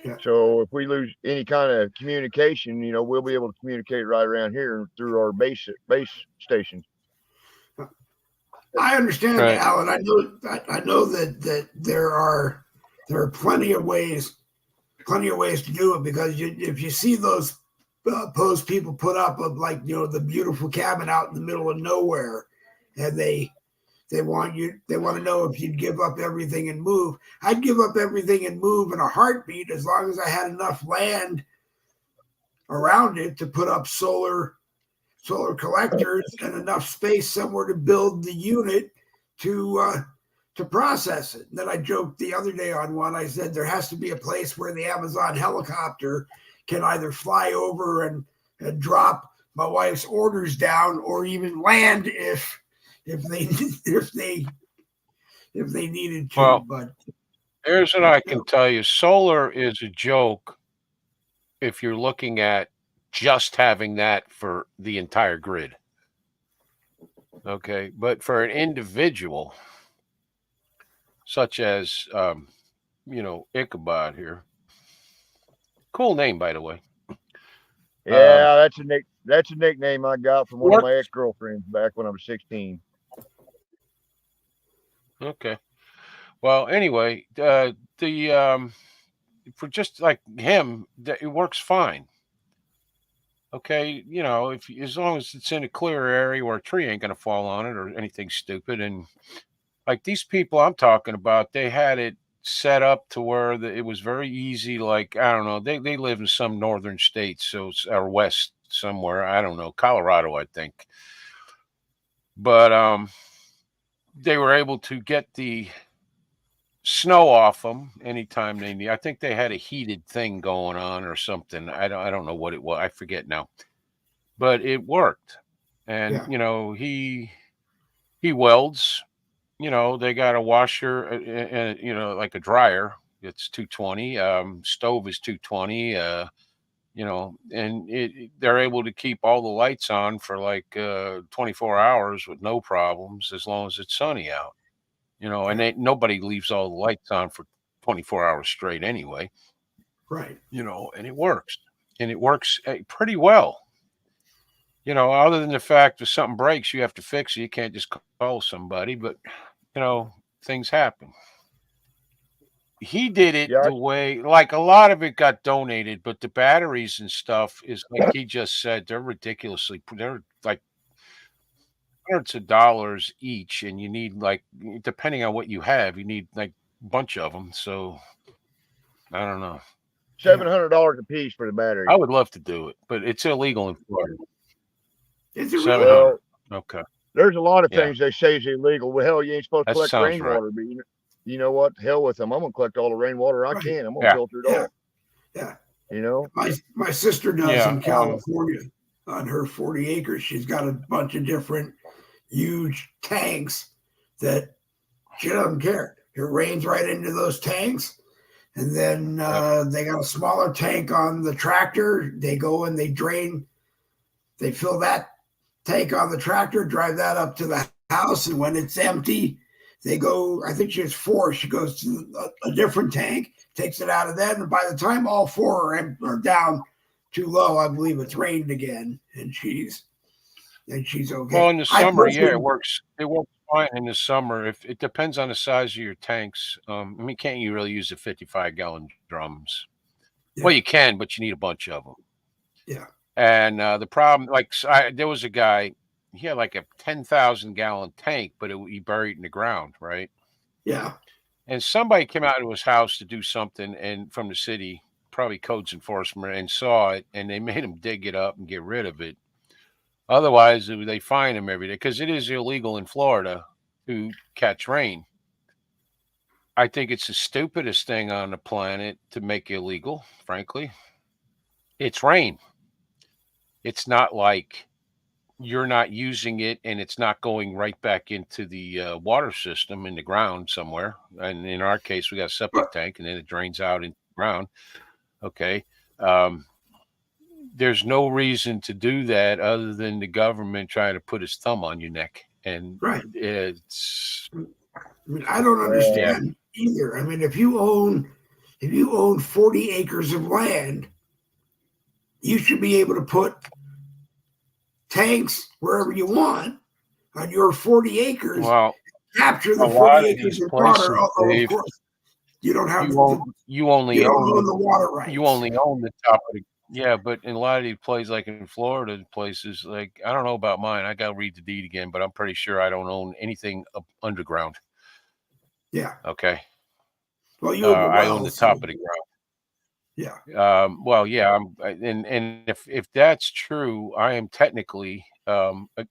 Yeah. So if we lose any kind of communication, we'll be able to communicate right around here through our base stations. I understand, right, Alan. I know that there are plenty of ways to do it, because if you see those posts people put up of the beautiful cabin out in the middle of nowhere, and they want to know if you'd give up everything and move. I'd give up everything and move in a heartbeat, as long as I had enough land around it to put up solar collectors and enough space somewhere to build the unit to process it. And then I joked the other day on one. I said there has to be a place where the Amazon helicopter can either fly over and drop my wife's orders down, or even land if they needed to. Well, but here's what I can tell you: solar is a joke if you're looking at just having that for the entire grid. Okay, but for an individual such as Ichabod here, cool name, by the way. Yeah, that's a nickname I got from one of my ex-girlfriends back when I was 16. Okay. Well, anyway, for just like him, it works fine. Okay, as long as it's in a clear area where a tree ain't gonna fall on it or anything stupid. And like these people I'm talking about, they had it set up to where it was very easy. Like, I don't know, they live in some northern states, or west somewhere. I don't know, Colorado, I think. But they were able to get the snow off them anytime they need. I think they had a heated thing going on or something. I don't know what it was. I forget now. But it worked. And he welds. They got a washer and like a dryer. It's 220. Stove is 220. And they're able to keep all the lights on for like 24 hours with no problems, as long as it's sunny out. And nobody leaves all the lights on for 24 hours straight anyway. Right. And it works. And it works pretty well. Other than the fact if something breaks, you have to fix it. You can't just call somebody, but, things happen. He did it the way, like a lot of it got donated, but the batteries and stuff is like he just said, they're like hundreds of dollars each, and you need, like, depending on what you have, you need like a bunch of them. So I don't know. $700 a piece for the battery. I would love to do it, but it's illegal in Florida. Is it really? 700. Okay. There's a lot of Yeah. things they say is illegal. Well, hell, you ain't supposed to That collect sounds right. rainwater, but you know what? Hell with them. I'm gonna collect all the rainwater I Right. can. I'm gonna Yeah. filter it Yeah. all. Yeah. You know? My sister does Yeah, in California on her 40 acres. She's got a bunch of different huge tanks that she doesn't care. It rains right into those tanks. And then they got a smaller tank on the tractor. They go and they drain. They fill that tank on the tractor, drive that up to the house. And when it's empty, they go, I think she has 4. She goes to a different tank, takes it out of that. And by the time all 4 are down too low, I believe it's rained again. And she's okay. Well, in the summer, it works. It works fine in the summer. If it depends on the size of your tanks. I mean, can't you really use the 55-gallon drums? Yeah. Well, you can, but you need a bunch of them. Yeah. And the problem, there was a guy. He had like a 10,000-gallon tank, but he buried in the ground, right? Yeah. And somebody came out to his house to do something, and from the city, probably codes enforcement, and saw it, and they made him dig it up and get rid of it. Otherwise, they fine him every day because it is illegal in Florida to catch rain. I think it's the stupidest thing on the planet to make illegal, frankly. It's rain. It's not like you're not using it and it's not going right back into the water system in the ground somewhere. And in our case, we got a septic tank and then it drains out into the ground. Okay. There's no reason to do that other than the government trying to put his thumb on your neck. And Right. It's. I mean, I don't understand either. I mean, if you own 40 acres of land, you should be able to put tanks wherever you want on your 40 acres. Well, capture the 40 acres of water. Although, of course, you don't have you only own the water rights. You only own the top of the. Yeah, but in a lot of these places, like in Florida, places like I don't know about mine. I got to read the deed again, but I'm pretty sure I don't own anything underground. Yeah. Okay. Well, you own I own the top of the ground. Yeah. Well, yeah. And if that's true, I am technically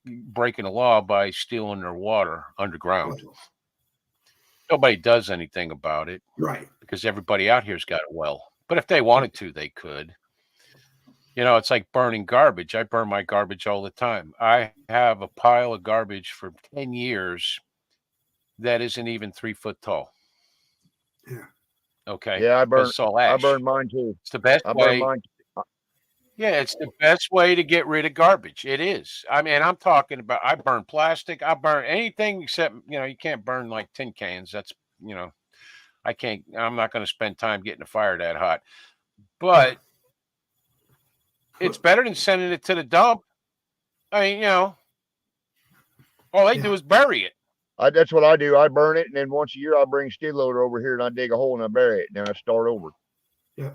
breaking the law by stealing their water underground. Well, nobody does anything about it, right? Because everybody out here's got a well. But if they wanted to, they could. You know, it's like burning garbage. I burn my garbage all the time. I have a pile of garbage for 10 years that isn't even 3 foot tall. Yeah. Okay. Yeah, I burn mine too. It's the best way. Yeah, it's the best way to get rid of garbage. It is. I mean, I'm talking about I burn plastic. I burn anything except, you can't burn like tin cans. That's, I'm not going to spend time getting a fire that hot. But it's better than sending it to the dump. I mean, all they do is bury it. That's what I do. I burn it, and then once a year I bring a skid loader over here and I dig a hole and I bury it. And then I start over. Yeah.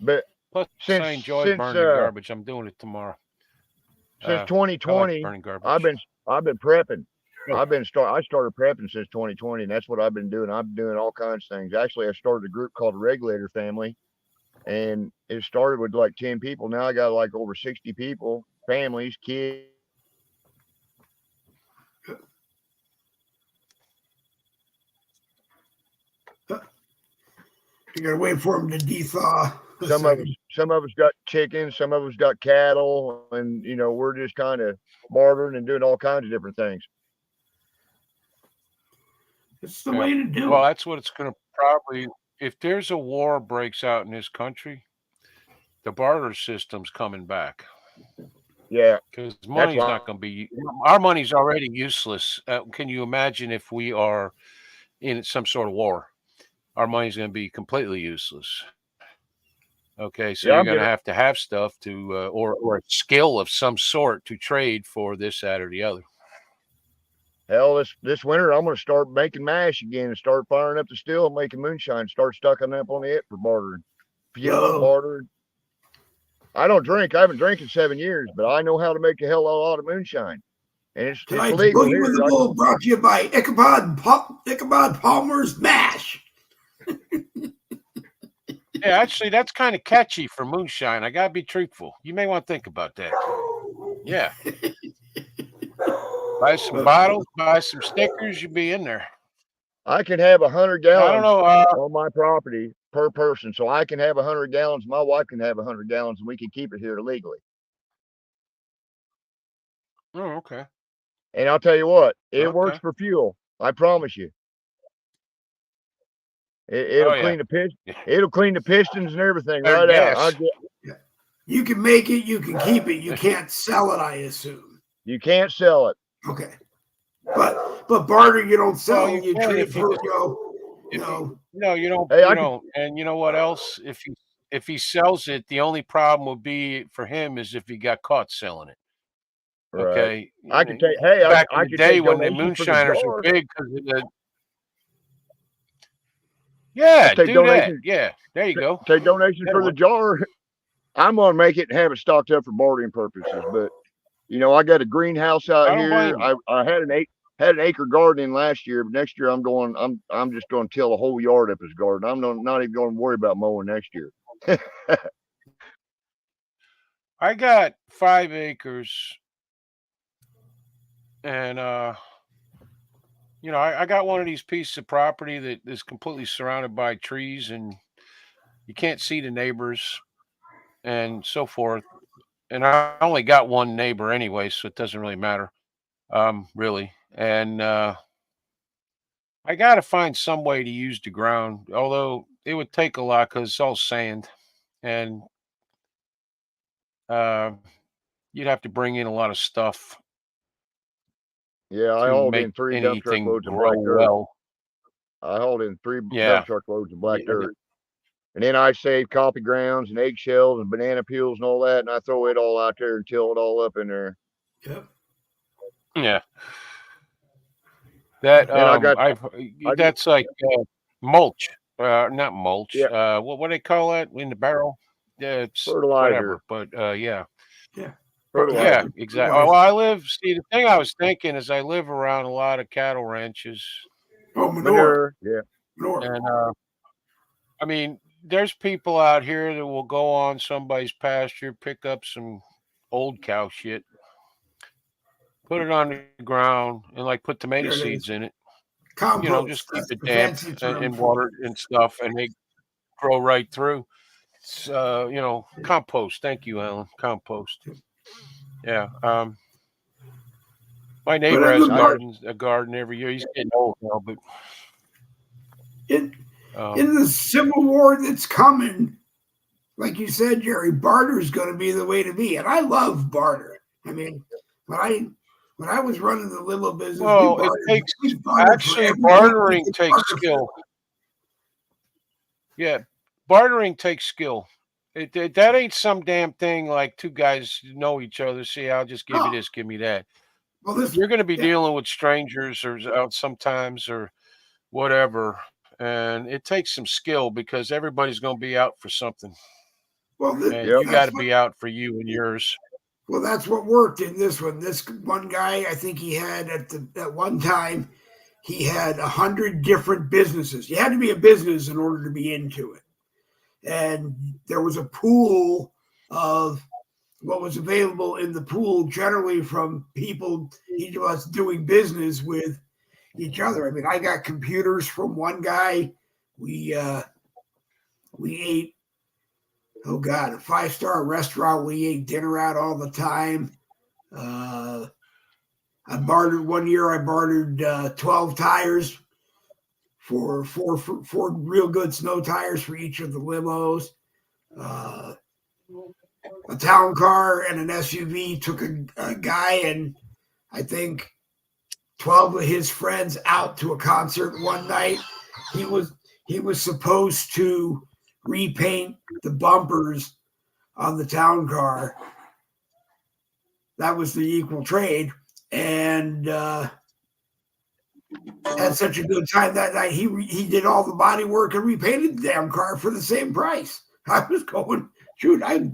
But plus, I enjoy burning garbage. I'm doing it tomorrow. Since 2020, I've been prepping. I started prepping since 2020, and that's what I've been doing. I'm doing all kinds of things. Actually, I started a group called the Regulator Family, and it started with like 10 people. Now I got like over 60 people, families, kids. You gotta wait for them to de-thaw. Some of us got chickens, some of us got cattle, and we're just kind of bartering and doing all kinds of different things. It's the way to do it. Well, that's what it's going to probably. If there's a war breaks out in this country, the barter system's coming back. Yeah, because money's not going to be. Our money's already useless. Can you imagine if we are in some sort of war? Our money's going to be completely useless. Okay, so you're going to have stuff to, or a skill of some sort to trade for this, that, or the other. Hell, this winter I'm going to start making mash again and start firing up the still and making moonshine. Start stocking up on it for bartering. Bartering. I don't drink. I haven't drank in 7 years, but I know how to make a hell of a lot of moonshine. And it's legal. Boogie with the Bull brought to you by Ichabod Palmer's Mash. Yeah, actually, that's kind of catchy for moonshine. I gotta be truthful. You may want to think about that. Yeah, buy some bottles, buy some stickers. You'll be in there. I can have 100 I don't gallons know. on my property per person, so I can have 100 gallons. My wife can have 100 gallons, and we can keep it here legally. Oh, okay. And I'll tell you what, it works Okay. for fuel. I promise you. Oh It'll yeah. clean the piston. It'll clean the pistons and everything Better right out. gas. You can make it, you can keep it, you can't sell it, I assume. You can't sell it. Okay. But barter, you don't sell, Well, you you can trade if you for, just you know. no, you don't. Hey, You I can. don't. And you know what else? If he sells it, the only problem would be for him is if he got caught selling it. Right. Okay. I can take. Hey, Back in I the could day take when the donations for the moonshiners were jar. big, because of the I yeah, take do that. donations. Yeah, there you go. Take donations for That'll the work. jar. I'm gonna make it and have it stocked up for bartering purposes. But I got a greenhouse out I don't here. blame you. I had an acre gardening last year, but next year I'm just going to till the whole yard up as garden. I'm not even going to worry about mowing next year. I got 5 acres, and I got one of these pieces of property that is completely surrounded by trees, and you can't see the neighbors and so forth. And I only got one neighbor anyway, so it doesn't really matter, really. And I got to find some way to use the ground, although it would take a lot because it's all sand, and uh, you'd have to bring in a lot of stuff Yeah, I to hauled make in 3 dump truck anything loads of grow black dirt. well. I hauled in 3 Yeah, dump truck loads of black yeah, dirt. And then I save coffee grounds and eggshells and banana peels and all that, and I throw it all out there and till it all up in there. Yep. yeah. That Then I got I just that's like mulch, not mulch. yeah, What do they call that in the barrel? Yeah, it's fertilizer, whatever. But yeah, Yeah. yeah, fertilizer. exactly. Well, I live. See, the thing I was thinking is I live around a lot of cattle ranches, Oh, manure. Manure, yeah. Manure. and I mean, there's people out here that will go on somebody's pasture, pick up some old cow shit, put it on the ground, and like put tomato There it seeds is. in it. Compost. Just keep That's it the damp fancy and, term and for watered and stuff, and they grow right through. It's, compost. Thank you, Alan. Compost. it. Yeah. My But neighbor in has the a garden every year. He's getting old now, but in um, in the Civil War that's coming, like you said, Jerry, barter is going to be the way to be, and I love barter. I mean, when I was running the limo business, we well, it bartered. takes We bartered for actually everything we bartering could takes barter for. skill. Yeah, bartering takes skill. That ain't some damn thing like two guys know each other. See, I'll just give you Oh, this, give me that. well, this, You're going to be yeah. dealing with strangers or out sometimes or whatever, and it takes some skill because everybody's going to be out for something, Well, and Yep. you got to be out for you and yours. well, that's what worked in this one. This one guy, I think he had at one time, he had 100 different businesses. You had to be a business in order to be into it, and there was a pool of what was available in the pool generally from people he was doing business with each other. I mean, I got computers from one guy. We ate, oh God, a 5-star restaurant. We ate dinner out all the time. I bartered one year. I bartered 12 tires for four real good snow tires for each of the limos. A town car and an SUV took a guy and I think 12 of his friends out to a concert one night. He was supposed to repaint the bumpers on the town car. That was the equal trade. And had such a good time that night. He did all the body work and repainted the damn car for the same price. I was going, shoot, I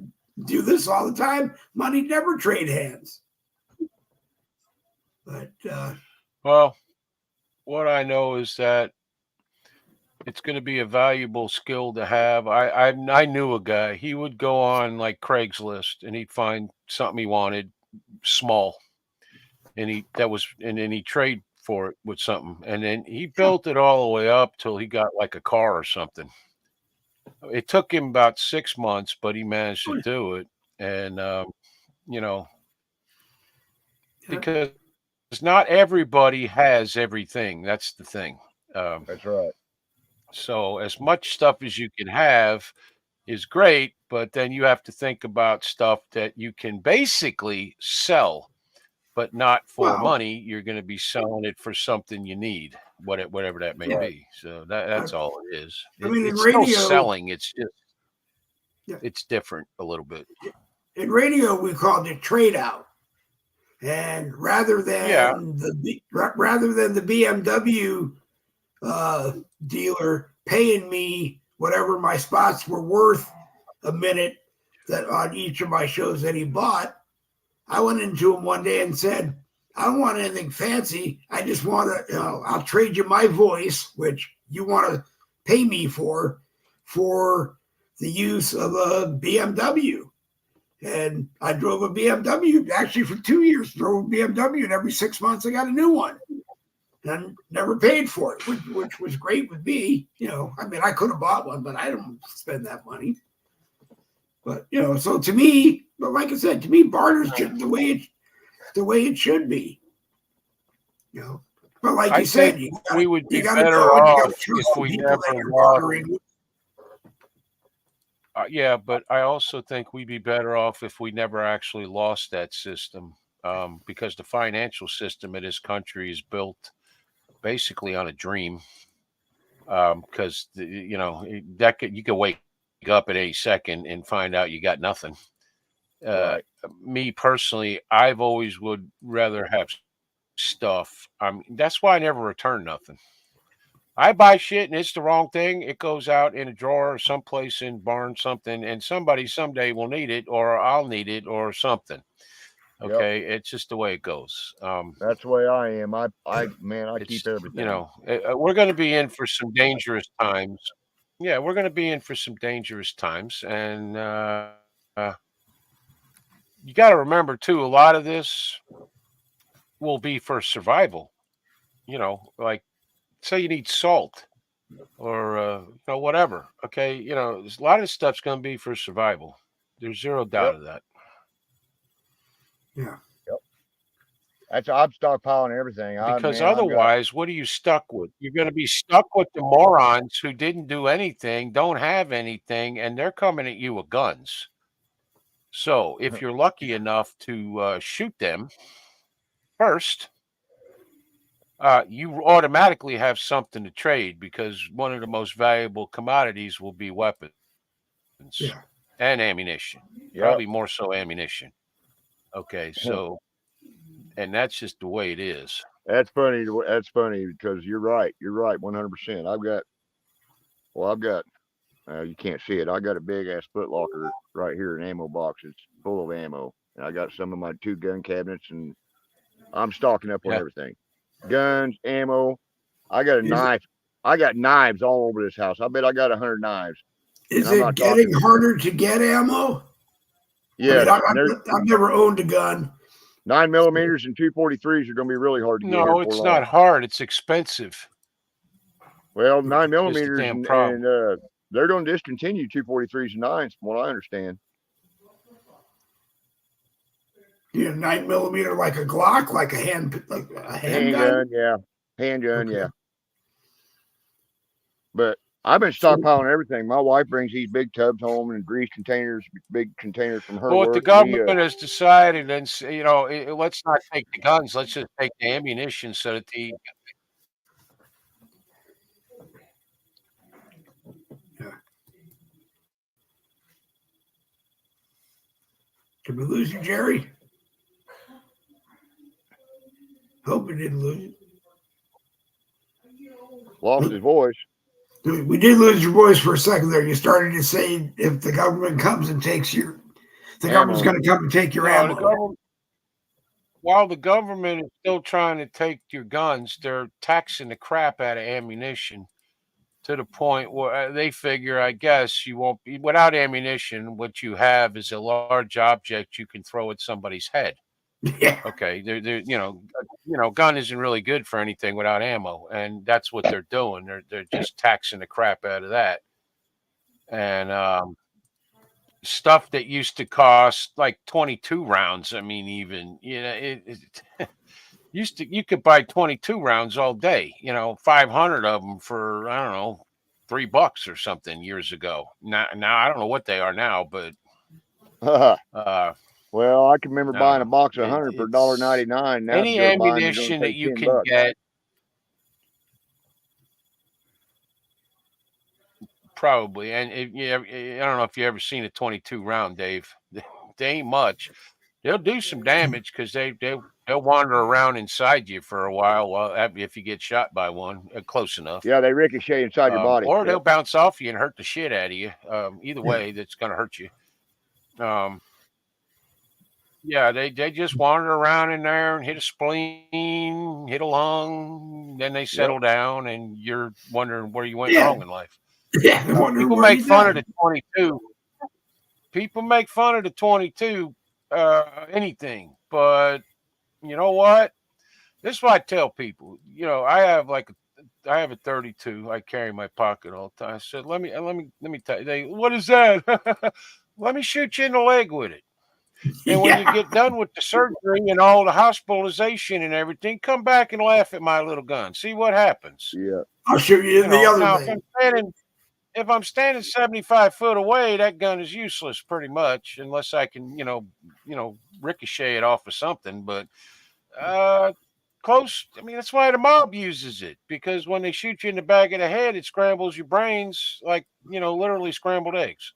do this all the time. Money never trade hands. But Well, what I know is that It's going to be a valuable skill to have. I knew a guy. He would go on like Craigslist and he'd find something he wanted small, and then he trade for it with something, and then he built it all the way up till he got like a car or something. It took him about 6 months, but he managed to do it, and you know, Yeah. because not everybody has everything. That's the thing. Um, That's right. so as much stuff as you can have is great, but then you have to think about stuff that you can basically sell, but not for Well, money. You're going to be selling it for something you need, whatever that may Right. be. So I, that's all it is. I mean, in It's still radio, selling. It's just yeah, it's different a little bit. in radio we called it trade out, and Yeah, rather than the BMW dealer paying me whatever my spots were worth a minute that on each of my shows that he bought, I went into him one day and said, I don't want anything fancy. I just want to, I'll trade you my voice, which you want to pay me for the use of a BMW. And I drove a BMW actually for 2 years, drove a BMW, and every 6 months I got a new one. And never paid for it, which was great with me. I mean, I could have bought one, but I don't spend that money. But so to me, but like I said, to me, barter's just the way it should be. But like I you said, think you we would be got to better know and you got off to trust if the we people that never you're lost. bartering with. Yeah, but I also think we'd be better off if we never actually lost that system, because the financial system in this country is built basically on a dream. Because you could wake up at any second and find out you got nothing. Uh, Right. Me personally, I've always would rather have stuff. That's why I never return nothing. I buy shit and it's the wrong thing. It goes out in a drawer or someplace in barn something, and somebody someday will need it, or I'll need it, or something. Yep. Okay, it's just the way it goes. That's the way I am. Man, I keep It's everything. we're going to be in for some dangerous times. Yeah, we're going to be in for some dangerous times, and uh, you got to remember too. A lot of this will be for survival. Like say you need salt or whatever. Okay, there's a lot of stuff's going to be for survival. There's zero doubt Yep. of that. Yeah. Yep. I'm stockpiling everything. Because I've got otherwise, what are you stuck with? You're going to be stuck with the morons who didn't do anything, don't have anything, and they're coming at you with guns. So if you're lucky enough to shoot them first, you automatically have something to trade, because one of the most valuable commodities will be weapons Yeah. and ammunition. Yep. Probably more so ammunition. Okay, so and that's just the way it is. That's funny. That's funny because you're right. You're right. 100%. I've got. You can't see it. I got a big ass foot locker right here, an ammo box. It's full of ammo, and I got some of my 2 gun cabinets, and I'm stocking up on Yeah. everything. Guns, ammo. I got a Is it- knife. I got knives all over this house. I bet I got 100 knives. Is And I'm it not getting talking- harder to get ammo? Yes, I mean, I've never owned a gun. 9mm and 243s are going to be really hard to get. No, it's not hard. It's expensive. Well, It's the 9mm damn and problem. they're going to discontinue 243s and 9s, from what I understand. 9mm like a Glock, like a handgun. Handgun, yeah. Handgun, Okay. yeah. But I've been stockpiling everything. My wife brings these big tubs home and grease containers, big containers from her Well, what work. the government has decided, and let's not take the guns. Let's just take the ammunition, so that the Did we lose you, Jerry? Hope we didn't lose you. Lost his voice. We did lose your voice for a second there. You started to say if the government comes and takes the government's going to come and take your ammo. While the government is still trying to take your guns, they're taxing the crap out of ammunition. to the point where they figure, I guess, you won't be without ammunition. What you have is a large object you can throw at somebody's head. Yeah. Okay, they're gun isn't really good for anything without ammo, and that's what they're doing. They're just taxing the crap out of that, and stuff that used to cost like 22 rounds. I mean, even it you could buy 22 rounds all day. 500 of them for I don't know $3 or something years ago. Now I don't know what they are now, but well, I can remember I buying a don't know. box of 100 for $1.99. Now Any to go buy 'em, you're gonna ammunition that take you 10 can bucks. get, probably. And I don't know if you ever seen a 22 round, Dave. They ain't much. They'll do some damage because they'll wander around inside you for a while if you get shot by one close enough. Yeah, they ricochet inside your body. Or Yep. they'll bounce off you and hurt the shit out of you. Either way, that's going to hurt you. Yeah, they just wander around in there and hit a spleen, hit a lung, then they settle down, and you're wondering where you went wrong in life. Yeah, People make fun of the 22. People make fun of the 22, anything, but you know what? This is what I tell people. I have a 32. I carry in my pocket all the time. I said, let me tell you. What is that? Let me shoot you in the leg with it. And when you get done with the surgery and all the hospitalization and everything, come back and laugh at my little gun. See what happens. Yeah. I'll shoot you in the other now, leg. if I'm standing 75 foot away, that gun is useless pretty much, unless I can, ricochet it off of something. But close, I mean, that's why the mob uses it, because when they shoot you in the back of the head, it scrambles your brains like, literally scrambled eggs,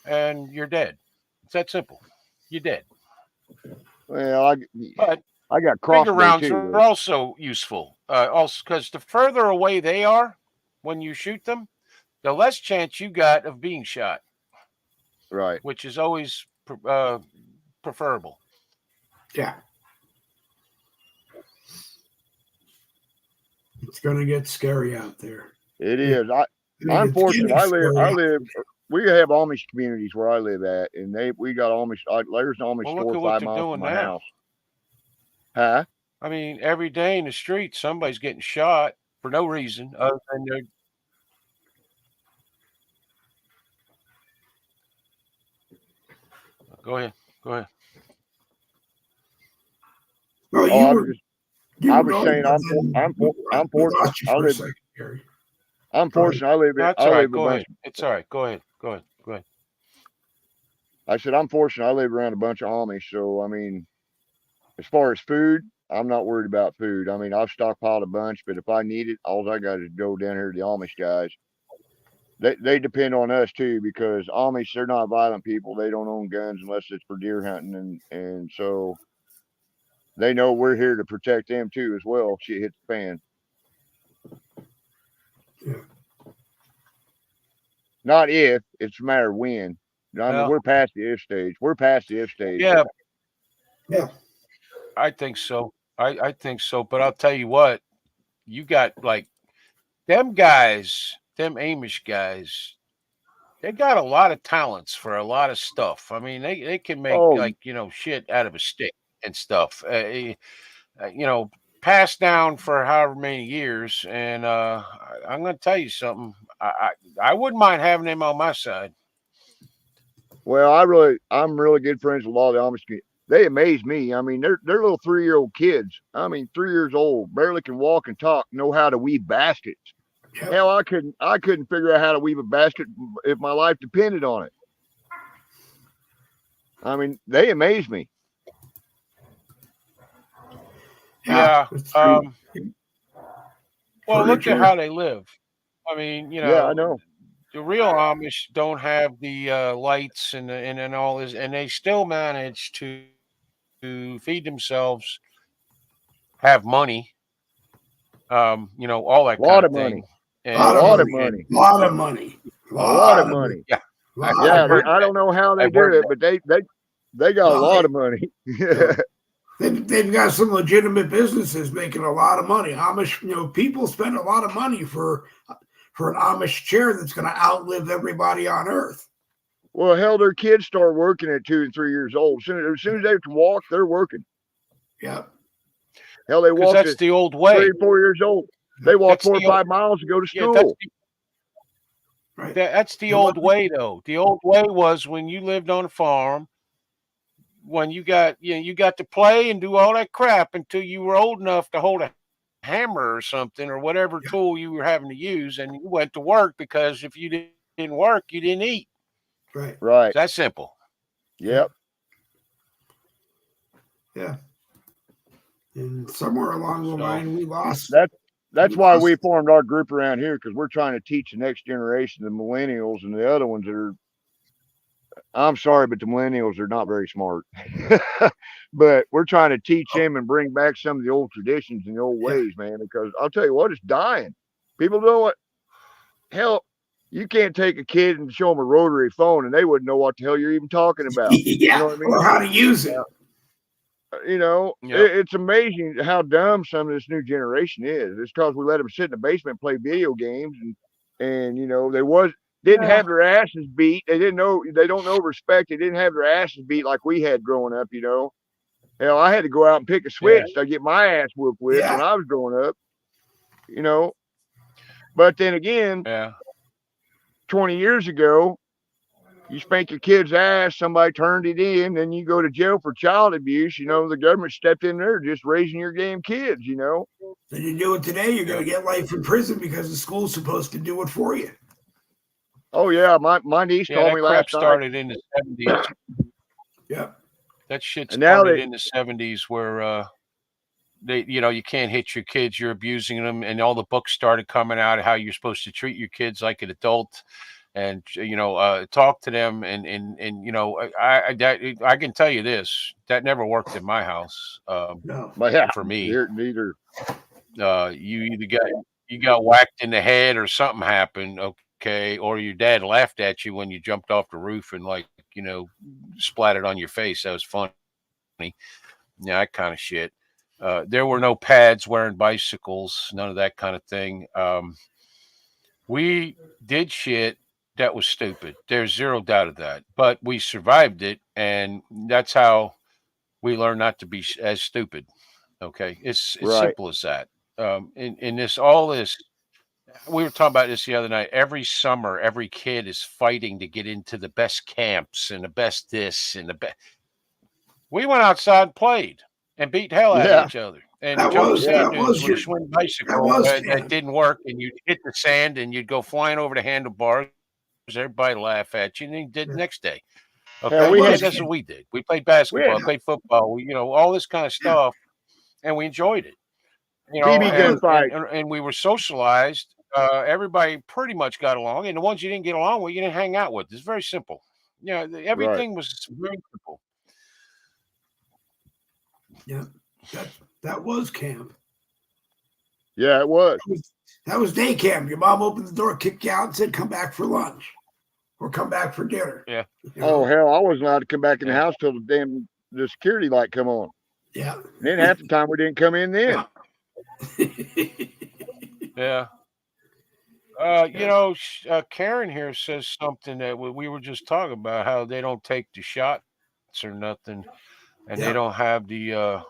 and you're dead. It's that simple. You're dead. Well, But I got bigger crossbow rounds too. are also useful. Also, because the further away they are when you shoot them, the less chance you got of being shot. Right. Which is always preferable. Yeah. It's gonna get scary out there. It is. I'm fortunate. I live. We have Amish communities where I live at, and we got Amish. There's an Amish store 5 miles from my house. Huh? I mean, every day in the street, somebody's getting shot for no reason other than they're. Go ahead. Well, I was saying I'm fortunate. I'm fortunate. I live. That's all right. Go ahead. It's all right. Go ahead. I said I'm fortunate. I live around a bunch of Amish, so I mean, as far as food, I'm not worried about food. I mean, I've stockpiled a bunch, but if I need it, all I got is go down here to the Amish guys. They depend on us too, because Amish, they're not violent people. They don't own guns unless it's for deer hunting, and so they know we're here to protect them too as well. If shit hits the fan. Yeah. Not if, it's a matter of when. I mean, we're past the if stage. Yeah. Yeah. I think so. I think so. But I'll tell you what, you got like them guys, them Amish guys, they got a lot of talents for a lot of stuff. I mean, they can make shit out of a stick and stuff. Passed down for however many years. And I'm going to tell you something. I wouldn't mind having them on my side. Well, I'm really good friends with a lot of the Amish kids. They amaze me. I mean, they're little 3-year-old kids. I mean, 3 years old, barely can walk and talk, know how to weave baskets. Yep. Hell, I couldn't figure out how to weave a basket if my life depended on it. I mean, they amaze me. Yeah. Well, look at how they live. I mean, Yeah, I know. The real Amish don't have the lights and all this, and they still manage to feed themselves, have money, all that kind of thing. A lot of money. A lot of money. Yeah. I don't know how they do it, but they got a lot of money. They've got some legitimate businesses making a lot of money. Amish, people spend a lot of money for for an Amish chair that's going to outlive everybody on Earth. Well, hell, their kids start working at 2 and 3 years old. As soon as they can walk, they're working. Yep. Hell, they walk that's at the old way. 3 or 4 years old. They walk 4 or 5 miles to go to school. Right. That's the old way, though. The old way was when you lived on a farm, when you got to play and do all that crap until you were old enough to hold a hammer or something or whatever tool you were having to use, and you went to work, because if you didn't work, you didn't eat. Right. It's that simple. Yep. Yeah. And somewhere along the line, we lost. That's why we formed our group around here, because we're trying to teach the next generation, the millennials and the other ones that are, I'm sorry, but the millennials are not very smart. But we're trying to teach them and bring back some of the old traditions and the old ways, man, because I'll tell you what, it's dying. People know what, hell, you can't take a kid and show them a rotary phone and they wouldn't know what the hell you're even talking about. Yeah, you know what I mean? Or how to use it. It's amazing how dumb some of this new generation is. It's because we let them sit in the basement and play video games, and they didn't have their asses beat. They don't know respect. They didn't have their asses beat like we had growing up. Hell, I had to go out and pick a switch to get my ass whooped with when I was growing up. But then again, 20 years ago, you spank your kid's ass, somebody turned it in, then you go to jail for child abuse. The government stepped in there just raising your damn kids, Then you do it today, you're going to get life in prison because the school's supposed to do it for you. Oh, yeah. My niece told me last night. Started in the 70s. Yeah. That shit started in the 70s where you can't hit your kids, you're abusing them. And all the books started coming out of how you're supposed to treat your kids like an adult. And talk to them, and I can tell you this, that never worked in my house. No, for me, neither. You got whacked in the head or something happened, okay, or your dad laughed at you when you jumped off the roof and splattered on your face. That was funny. Yeah, that kind of shit. There were no pads wearing bicycles, none of that kind of thing. We did shit that was stupid. There's zero doubt of that. But we survived it, and that's how we learn not to be as stupid. Okay, it's simple as that. In this, we were talking about this the other night. Every summer, every kid is fighting to get into the best camps and the best this and the best. We went outside and played and beat hell out of each other. And jumped sand dunes with a Schwinn bicycle that didn't work, and you'd hit the sand and you'd go flying over the handlebars. Everybody laugh at you, and then you did the next day. Okay, that's what we did. We played basketball, played football, all this kind of stuff, and we enjoyed it. And we were socialized. Everybody pretty much got along, and the ones you didn't get along with, you didn't hang out with. It's very simple. Everything was very simple. Yeah, that was camp. Yeah, it was. That was day camp. Your mom opened the door, kicked you out, and said, "Come back for lunch, or come back for dinner." Yeah. Oh hell, I wasn't allowed to come back in the house till the security light come on. Yeah. And then half the time we didn't come in then. Yeah. Karen here says something that we were just talking about, how they don't take the shots or nothing, and they don't have the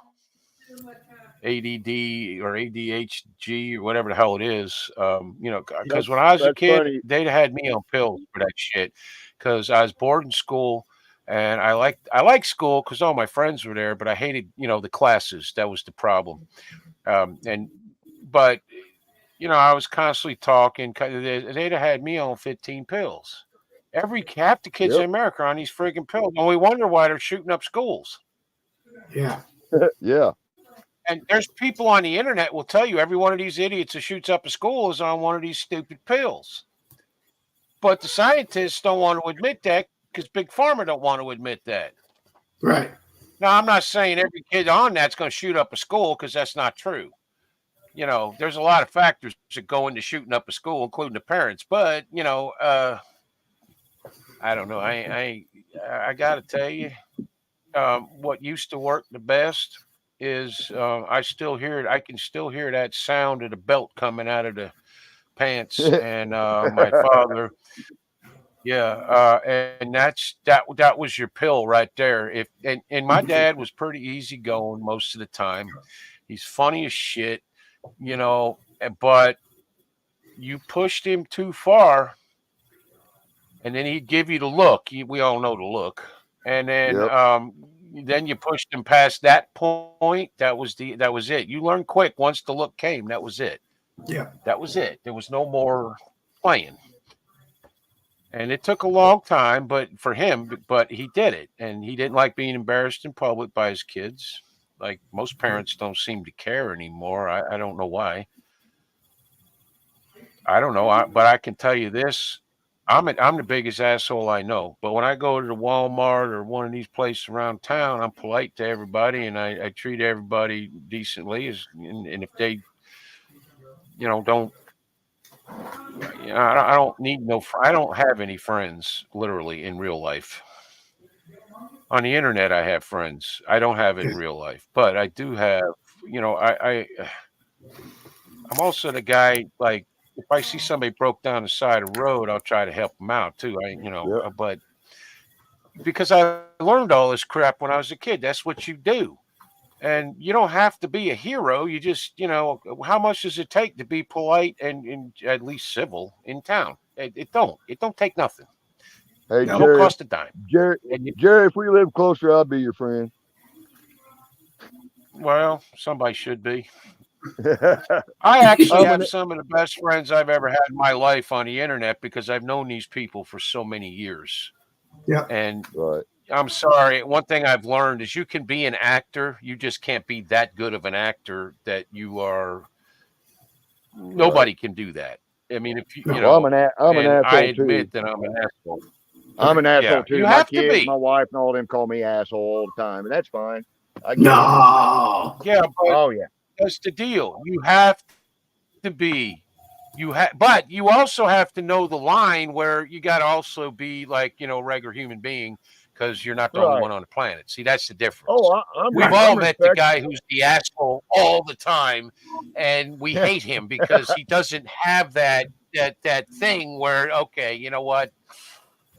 ADD or ADHD or whatever the hell it is. Because when I was a kid, they'd had me on pills for that shit. Because I was boarding school, and I liked school because all my friends were there, but I hated the classes. That was the problem. But I was constantly talking. They'd have had me on 15 pills. Half the kids in America are on these friggin' pills, and we wonder why they're shooting up schools. Yeah. Yeah. And there's people on the internet will tell you every one of these idiots that shoots up a school is on one of these stupid pills. But the scientists don't want to admit that because Big Pharma don't want to admit that. Right. Now, I'm not saying every kid on that's going to shoot up a school, because that's not true. There's a lot of factors that go into shooting up a school, including the parents. But, I don't know. I got to tell you, what used to work the best is I still hear it. I can still hear that sound of the belt coming out of the pants, and my father. Yeah, and that was your pill right there. If and my dad was pretty easygoing most of the time. He's funny as shit, but you pushed him too far, and then he'd give you the look. We all know the look, and Yep. then you pushed him past that point. That was it. You learned quick once the look came. That was it. Yeah. That was it. There was no more playing. And it took a long time, but for him, but he did it. And he didn't like being embarrassed in public by his kids. Like most parents don't seem to care anymore. I don't know why. I don't know. But I can tell you this. I'm the biggest asshole I know. But when I go to the Walmart or one of these places around town, I'm polite to everybody and I treat everybody decently. And if they, don't, I don't need I don't have any friends literally in real life. On the internet, I have friends. I don't have it in real life, but I do have, I'm also the guy, like, if I see somebody broke down the side of the road, I'll try to help them out too. Yep. But because I learned all this crap when I was a kid, that's what you do. And you don't have to be a hero. You just, how much does it take to be polite and at least civil in town? It don't take nothing. Hey, It don't Jerry, cost a dime. Jerry, if we live closer, I'll be your friend. Well, somebody should be. I actually I'm have an- some of the best friends I've ever had in my life on the internet because I've known these people for so many years. Yeah. And right. I'm sorry, one thing I've learned is you can be an actor. You just can't be that good of an actor that you are. Nobody can do that. I mean, if you, Well, I'm an asshole I admit too. that I'm an asshole. I'm an asshole Yeah, too. you My have to kids, be. my wife, and all them call me asshole all the time, and that's fine. I get it. No. Yeah, but Oh yeah. that's the deal. You have to be. But you also have to know the line where you got to also be like, regular human being because you're not the only Right. one on the planet. See, that's the difference. Oh, We've all I'm met the respect. guy who's the asshole all the time, and we hate him because he doesn't have that thing where, okay, you know what?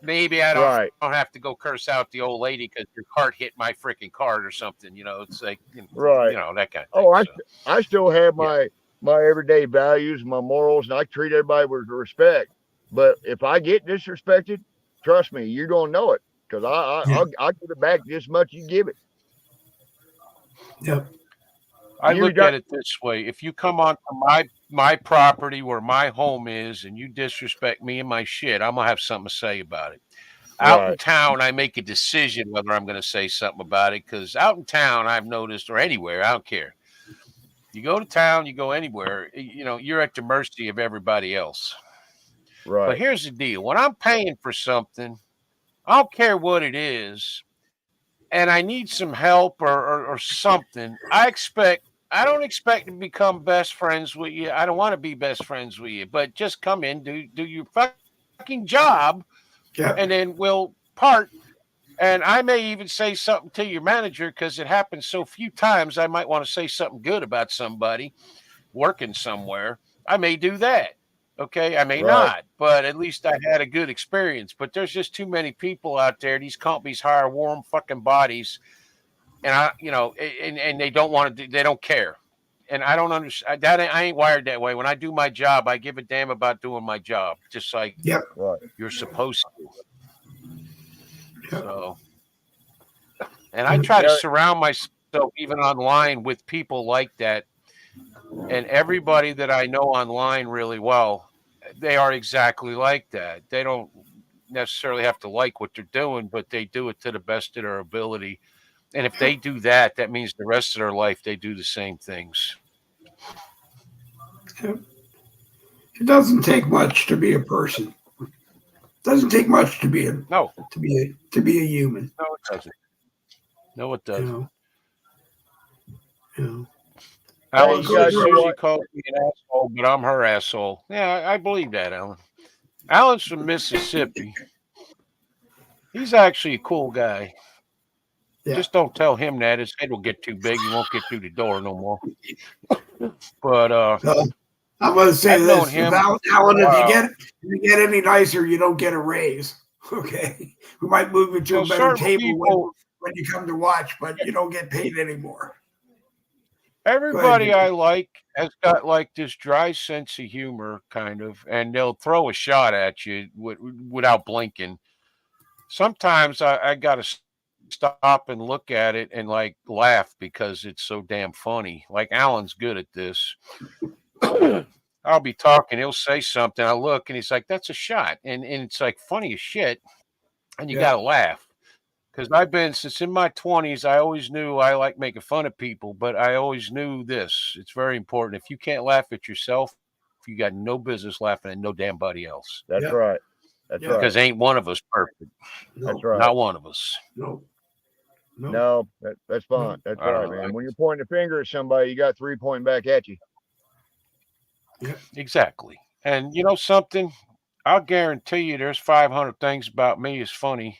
Maybe I don't Right. have to go curse out the old lady because your cart hit my freaking cart or something. It's like, Right. that kind of thing. Oh, So, I still have yeah. my everyday values, my morals, and I treat everybody with respect. But if I get disrespected, trust me, you're gonna know it because I'll give it back just as much you give it. Yep. I You look got- at it this way: if you come onto my property where my home is and you disrespect me and my shit, I'm gonna have something to say about it. Out in Right. town, I make a decision whether I'm going to say something about it because out in town, I've noticed, or anywhere, I don't care. You go to town, you go anywhere, you're at the mercy of everybody else. But Right. here's the deal: when I'm paying for something, I don't care what it is, and I need some help or something. I don't expect to become best friends with you. I don't want to be best friends with you, but just come in, do your fucking job, Yeah. and then we'll part. And I may even say something to your manager because it happens so few times. I might want to say something good about somebody working somewhere. I may do that. Okay. I may Right. not, but at least I had a good experience. But there's just too many people out there. These companies hire warm fucking bodies. And and they don't want to they don't care. And I don't understand that. I ain't wired that way. When I do my job, I give a damn about doing my job, just like Yep. Right. you're supposed to. Yep. So, and I try to surround myself even online with people like that. And everybody that I know online really well, they are exactly like that. They don't necessarily have to like what they're doing, but they do it to the best of their ability. And if they do that, that means the rest of their life they do the same things. Yep. It doesn't take much to be a person. It doesn't take much to be a No, human. no, it doesn't. No, it You doesn't. know. You know. Alan you says guys know Susie what? calls me an asshole, but I'm her asshole. Yeah, I believe that, Alan. Alan's from Mississippi. He's actually a cool guy. Yeah. Just don't tell him that. His head will get too big. He won't get through the door no more. But I'm going to say I've known this, him. Alan, if Wow. you get any nicer, you don't get a raise. Okay, we might move you to So a better certain table people, when you come to watch, but you don't get paid anymore. Go ahead, everybody Jimmy. I like has got like this dry sense of humor, kind of, and they'll throw a shot at you without blinking. Sometimes I got to stop and look at it and like laugh because it's so damn funny. Like Alan's good at this. I'll be talking, he'll say something, I look and he's like, "That's a shot." And it's like funny as shit, and you Yeah, gotta laugh. Because I've been since in my 20s, I always knew I like making fun of people, but I always knew this. It's very important. If you can't laugh at yourself, you got no business laughing at no damn body else. That's yeah, right. That's yeah. right. Because ain't one of us perfect. That's No, right. Not one of us. no, no, No, that's fine. no. That's I don't right, know. man. When you're pointing a finger at somebody, you got 3 pointing back at you. Yeah, Exactly. And you know something? I'll guarantee you there's 500 things about me is funny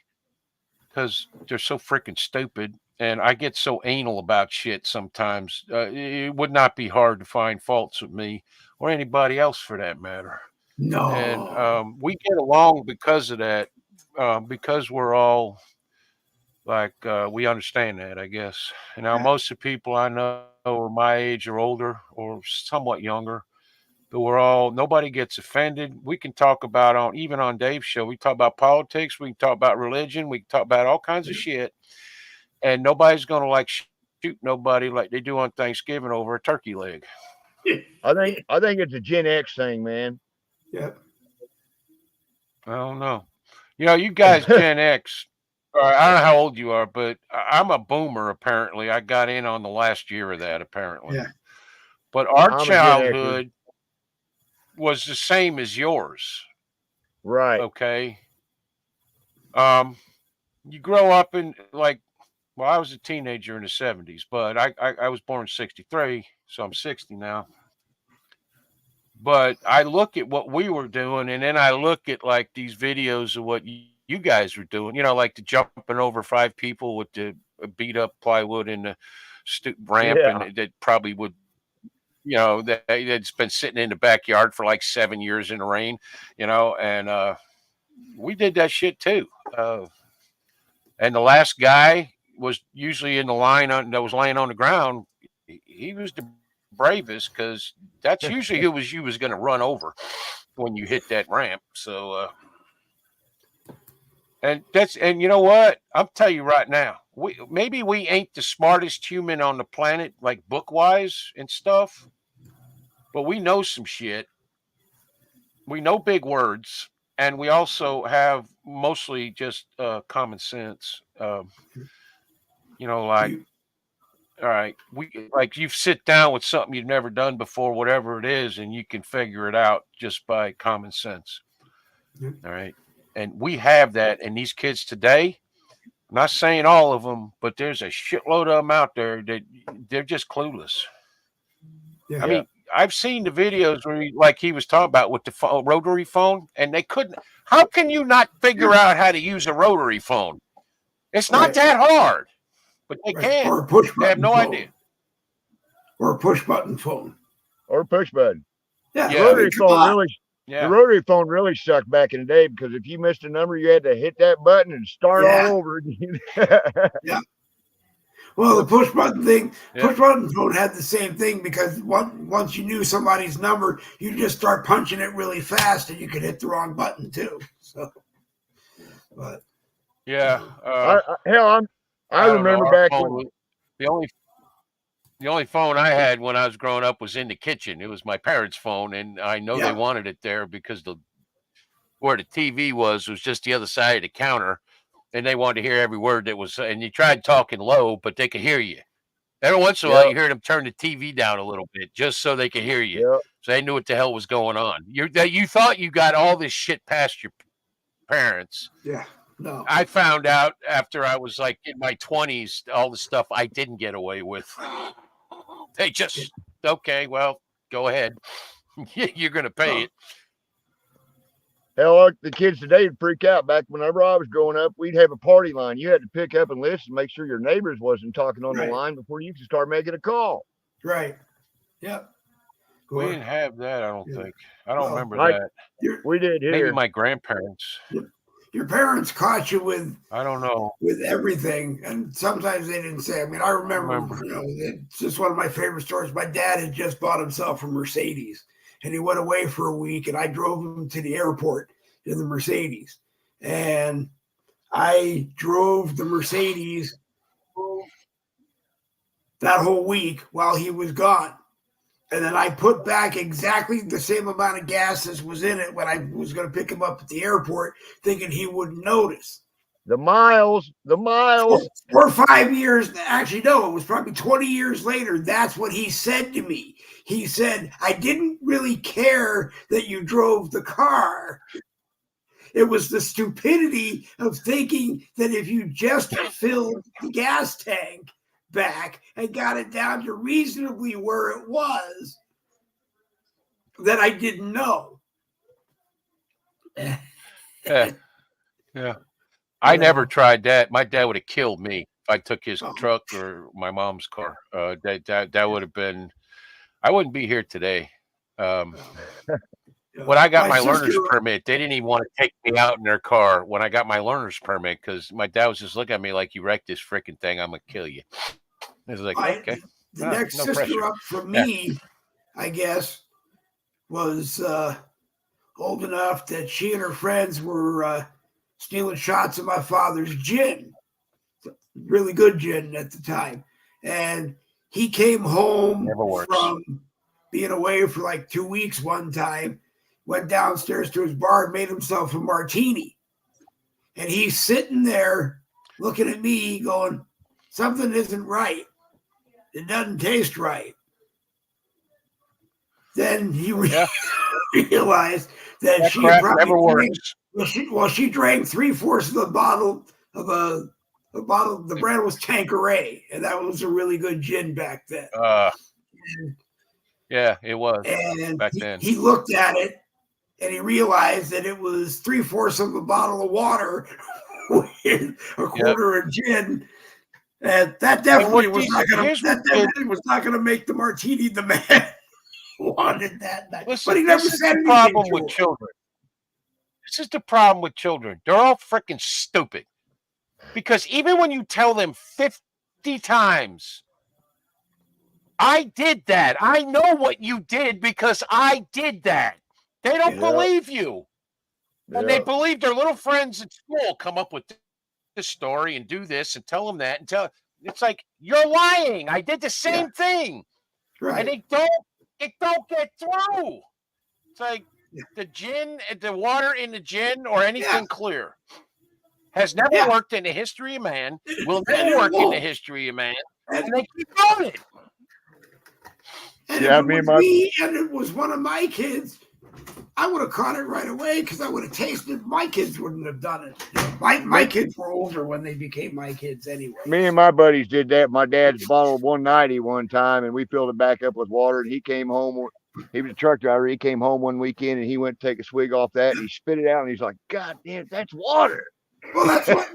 because they're so freaking stupid. And I get so anal about shit sometimes. It would not be hard to find faults with me or anybody else for that matter. And no. we get along because of that, because we're all like, we understand that, I guess. And now, Yeah, most of the people I know are my age or older or somewhat younger. But we're all nobody gets offended. We can talk about on even on Dave's show. We talk about politics. We can talk about religion. We can talk about all kinds of shit, and nobody's gonna like shoot nobody like they do on Thanksgiving over a turkey leg. I think it's a Gen X thing, man. yeah, I don't know. You know, you guys, Gen X. I don't know how old you are, but I'm a boomer. Apparently, I got in on the last year of that. Apparently, yeah, but our I'm a Gen Xer. childhood was the same as yours. Right. Okay. Um, you grow up in like, well, I was a teenager in the 70s, but I was born in 63, so I'm 60 now. But I look at what we were doing, and then I look at like these videos of what you guys were doing, like the jumping over five people with the beat up plywood and the ramp, Yeah. and that probably would, that's been sitting in the backyard for like 7 years in the rain, and we did that shit too. And the last guy was usually in the line that was laying on the ground. He was the bravest because that's usually who was you was going to run over when you hit that ramp. So, and you know what? I'll tell you right now, maybe we ain't the smartest human on the planet, like book wise and stuff, but we know some shit. We know big words, and we also have mostly just common sense. Like, you, all right, you sit down with something you've never done before, whatever it is, and you can figure it out just by common sense. yeah, All right, and we have that, and these kids today. I'm not saying all of them, but there's a shitload of them out there that they're just clueless. I yeah, Yeah. mean, I've seen the videos where, like he was talking about with the rotary phone, and they couldn't. How can you not figure out how to use a rotary phone? It's not right, that hard, but they right. can't. Or a push They have button no phone. idea. Or a push button phone. Or push button. Yeah, The Yeah, I mean, rotary come phone on. really the yeah. rotary phone really sucked back in the day because if you missed a number, you had to hit that button and start Yeah, all over again. yeah. Well, the push button thing, Yeah. push button phone had the same thing because once you knew somebody's number, you just start punching it really fast, and you could hit the wrong button too. So, but Yeah. Hell, I I don't know. remember Our back phone when. was the only phone I had when I was growing up was in the kitchen. It was my parents' phone, and I know they yeah, wanted it there because where the TV was just the other side of the counter, and they wanted to hear every word that was. And you tried talking low, but they could hear you. Every once in a while, Yep. you heard them turn the TV down a little bit just so they could hear you, Yep. so they knew what the hell was going on. You thought you got all this shit past your parents. yeah. No, I found out after I was like in my 20s, all the stuff I didn't get away with. They yeah, just, okay, well, go ahead. You're going to pay no, it. Hell, the kids today would freak out. Back whenever I was growing up, we'd have a party line. You had to pick up and listen, make sure your neighbors wasn't talking on the right, line before you could start making a call. right. Yep. We didn't have that, I don't Yeah. think. I don't Well, remember Like that. we did Maybe here. my grandparents. Your parents caught you with I don't know. everything, and sometimes they didn't say. I mean, I remember. It's just one of my favorite stories. My dad had just bought himself a Mercedes, and he went away for a week, and I drove him to the airport in the Mercedes, and I drove the Mercedes that whole week while he was gone. And then I put back exactly the same amount of gas as was in it when I was going to pick him up at the airport, thinking he wouldn't notice. The miles. 4 or 5 years, actually, no, it was probably 20 years later. That's what he said to me. He said, I didn't really care that you drove the car. It was the stupidity of thinking that if you just filled the gas tank back and got it down to reasonably where it was, that I didn't know. Yeah. I never tried that. My dad would have killed me if I took his truck or my mom's car. That would have been. I wouldn't be here today. When I got my learner's permit, they didn't even want to take me out in their car when I got my learner's permit because my dad was just looking at me like, you wrecked this freaking thing, I'm going to kill you. I was like, okay. The next sister pressure. up from me, I guess, was old enough that she and her friends were stealing shots of my father's gin. Really good gin at the time. And he came home from being away for like 2 weeks one time, went downstairs to his bar and made himself a martini. And he's sitting there looking at me going, something isn't right. It doesn't taste right. Then he realized that she probably she drank 3/4 of the bottle of a bottle. The brand was Tanqueray, and that was a really good gin back then. Yeah, it was. And back then. He looked at it and he realized that it was 3/4 of a bottle of water with a quarter of gin. And that definitely was not going to make the martini the man wanted that night. Listen, but he never said anything. Problem with children. This is the problem with children. They're all freaking stupid. Because even when you tell them 50 times, I did that. I know what you did because I did that. They don't believe you. And they believe their little friends at school come up with this story and do this and tell them that and tell. It's like, you're lying. I did the same thing. Right. And it don't get through. It's like the gin, the water in the gin or anything clear has never worked in the history of man, will never work in the history of man, and they keep doing it. And and it was one of my kids, I would have caught it right away because I would have tasted. My kids wouldn't have done it. My kids were older when they became my kids anyway. Me and my buddies did that. My dad's bottled 190 one time, and we filled it back up with water. And he came home. He was a truck driver. He came home one weekend, and he went to take a swig off that, and he spit it out, and he's like, "God damn, that's water." Well, that's what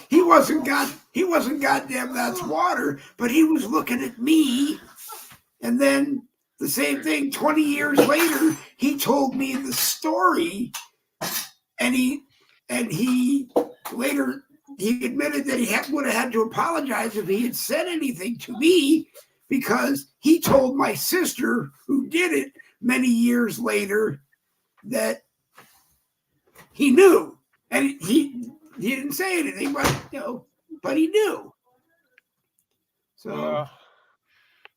he wasn't goddamn that's water, but he was looking at me, and then. The same thing 20 years later, he told me the story, and he later he admitted that he would have had to apologize if he had said anything to me because he told my sister who did it many years later that he knew, and he didn't say anything, but he knew. So.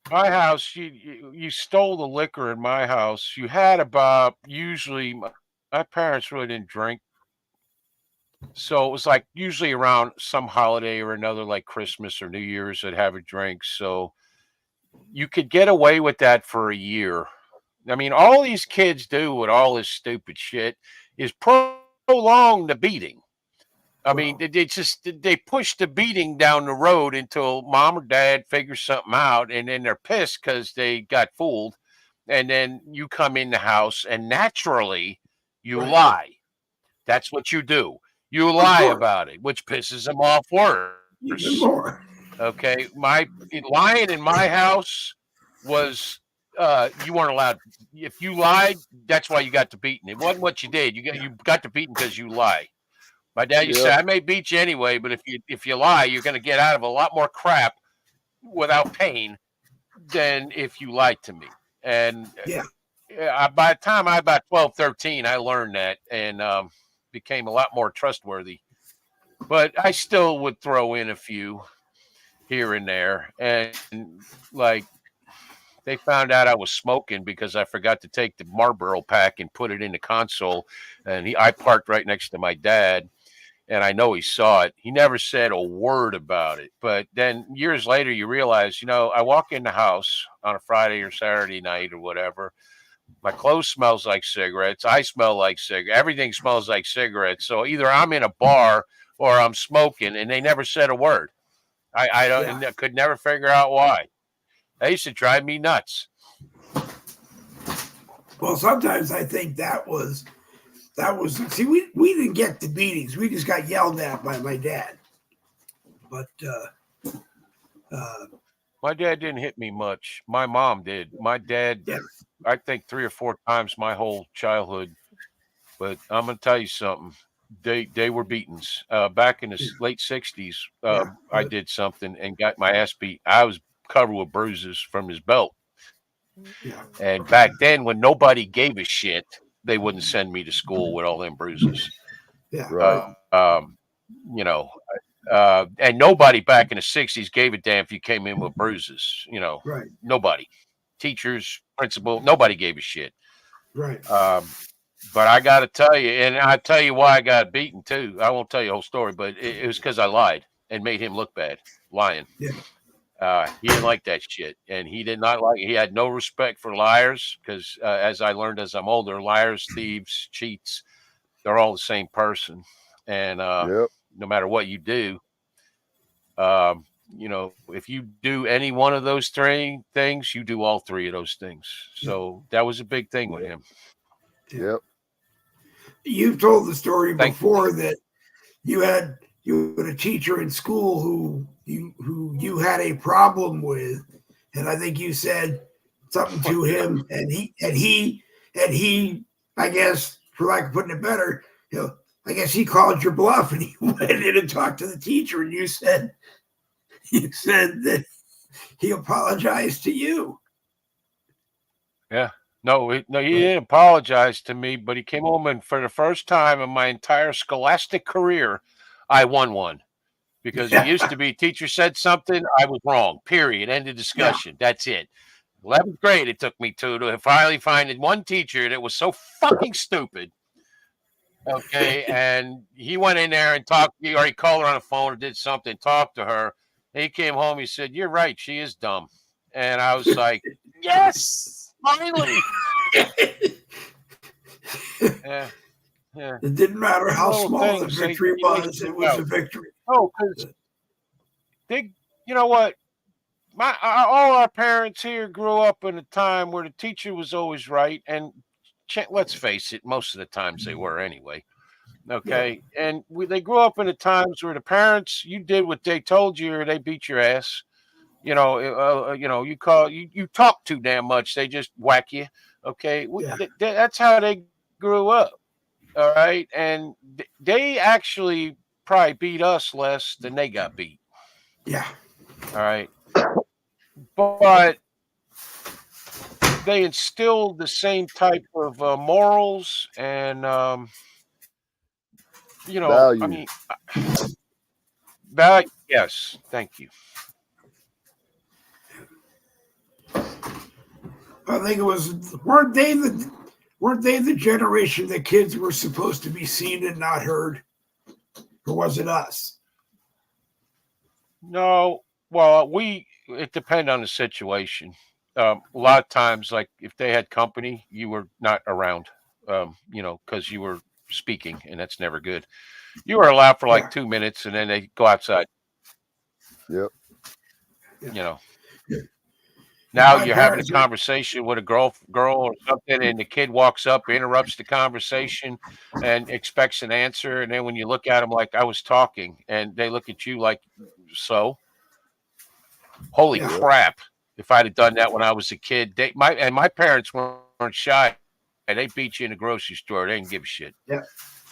My house, you stole the liquor in my house. You had about, usually, my parents really didn't drink. So it was like usually around some holiday or another, like Christmas or New Year's, they'd have a drink. So you could get away with that for a year. I mean, all these kids do with all this stupid shit is prolong the beating. I mean, they push the beating down the road until mom or dad figures something out, and then they're pissed because they got fooled. And then you come in the house, and naturally, you lie. That's what you do. You lie about it, which pisses them off worse. Even more. Okay, my lying in my house was you weren't allowed. If you lied, that's why you got to beating. It wasn't what you did. You got to beating because you lie. My dad used to say, "I may beat you anyway, but if you lie, you're going to get out of a lot more crap without pain than if you lied to me." And by the time I about 12, 13, I learned that and became a lot more trustworthy. But I still would throw in a few here and there, and like. They found out I was smoking because I forgot to take the Marlboro pack and put it in the console. And I parked right next to my dad, and I know he saw it. He never said a word about it. But then years later, you realize, I walk in the house on a Friday or Saturday night or whatever. My clothes smells like cigarettes. I smell like cigarettes. Everything smells like cigarettes. So either I'm in a bar or I'm smoking, and they never said a word. I don't. I could never figure out why. That used to drive me nuts. Well, sometimes I think that was see, we didn't get the beatings. We just got yelled at by my dad. But my dad didn't hit me much. My mom did. My dad, I think 3 or 4 times my whole childhood. But I'm gonna tell you something. They were beatings. Back in the late 60s, I did something and got my ass beat. I was covered with bruises from his belt. And back then, when nobody gave a shit, they wouldn't send me to school with all them bruises. And nobody back in the 60s gave a damn if you came in with bruises. Nobody. Teachers, principal, nobody gave a shit. Right. But I got to tell you, and I'll tell you why I got beaten too. I won't tell you the whole story, but it was because I lied and made him look bad, lying. He didn't like that shit, and he did not like it. He had no respect for liars because, as I learned as I'm older, liars, thieves, cheats, they're all the same person. And no matter what you do, if you do any one of those 3 things, you do all 3 of those things. So that was a big thing with him. You've told the story before that you had a teacher in school who you had a problem with, and I think you said something to him, and he, I guess, for lack of putting it better, I guess he called your bluff, and he went in and talked to the teacher, and you said that he apologized to you. Yeah. No, he didn't apologize to me, but he came home and for the first time in my entire scholastic career, I won one. Because it used to be teacher said something, I was wrong, period, end of discussion. That's it. 11th grade it took me to finally find one teacher that was so fucking stupid. Okay, and he went in there and talked, or he called her on the phone or did something, talked to her. And he came home, he said, "You're right, she is dumb." And I was like, yes, finally. It didn't matter how small the victory was, it was a victory. Oh, because you know what? All our parents here grew up in a time where the teacher was always right, and let's face it, most of the times they were anyway. Okay, and they grew up in the times where the parents, you did what they told you, or they beat your ass. You talk too damn much, they just whack you. Okay, that's how they grew up. All right, and they actually probably beat us less than they got beat. Yeah. All right. But they instilled the same type of morals and, values. I mean, yes, thank you. I think it was, weren't they the generation that kids were supposed to be seen and not heard? Or was it us? No, well, it depended on the situation. A lot of times, like if they had company, you were not around, because you were speaking, and that's never good. You were allowed for like 2 minutes, and then they go outside. Yep. Now you're having a conversation with a girl or something, and the kid walks up, interrupts the conversation, and expects an answer. And then when you look at them like I was talking, and they look at you like, so, holy crap. If I'd have done that when I was a kid, my parents weren't shy. They beat you in the grocery store. They didn't give a shit. Yeah.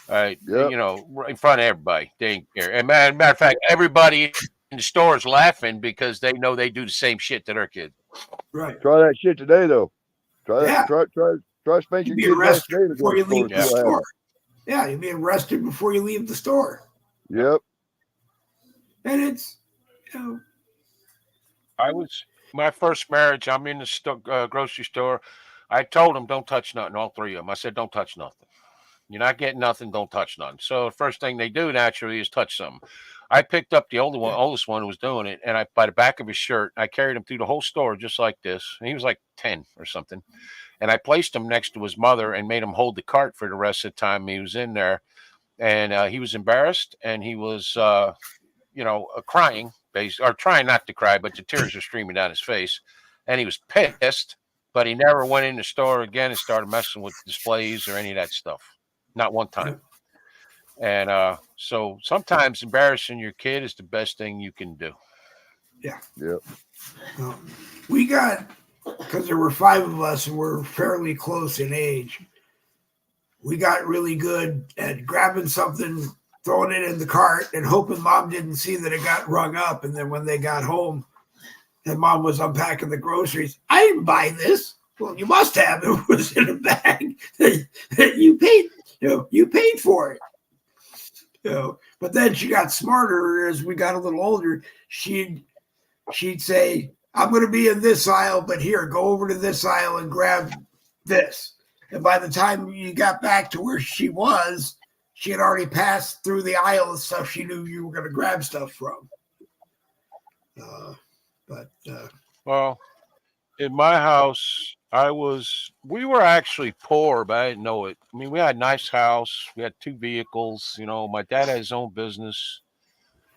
All right. Yep. You know, in front of everybody. They didn't care. And matter of fact, everybody in the store is laughing because they know they do the same shit to their kids. Right. Try that shit today, though. Try Yeah. that. Try spanking You'd your be kid next arrested day to before go you to the store. leave See the what store. happens. Yeah, you'd be arrested before you leave the store. Yep. And it's, you know, I was my first marriage. I'm in the grocery store. I told them don't touch nothing. All three of them. I said don't touch nothing. You're not getting nothing. Don't touch nothing. So the first thing they do naturally is touch something. I picked up the oldest one who was doing it, and I by the back of his shirt, I carried him through the whole store just like this. And he was like 10 or something, and I placed him next to his mother and made him hold the cart for the rest of the time he was in there. And he was embarrassed, and he was crying, or trying not to cry, but the tears were streaming down his face, and he was pissed. But he never went in the store again and started messing with displays or any of that stuff. Not one time. And so sometimes embarrassing your kid is the best thing you can do. yeah. Yep. Well, we got, because there were 5 of us and we're fairly close in age, we got really good at grabbing something, throwing it in the cart, and hoping mom didn't see that it got rung up. And then when they got home and mom was unpacking the groceries, I didn't buy this. Well, you must have. It was in a bag that you paid. You paid for it. But then she got smarter as we got a little older. She'd say, "I'm going to be in this aisle, but here, go over to this aisle and grab this." And by the time you got back to where she was, she had already passed through the aisle of stuff she knew you were going to grab stuff from. Well, in my house, we were actually poor, but I didn't know it. I mean, we had a nice house. We had 2 vehicles. My dad had his own business.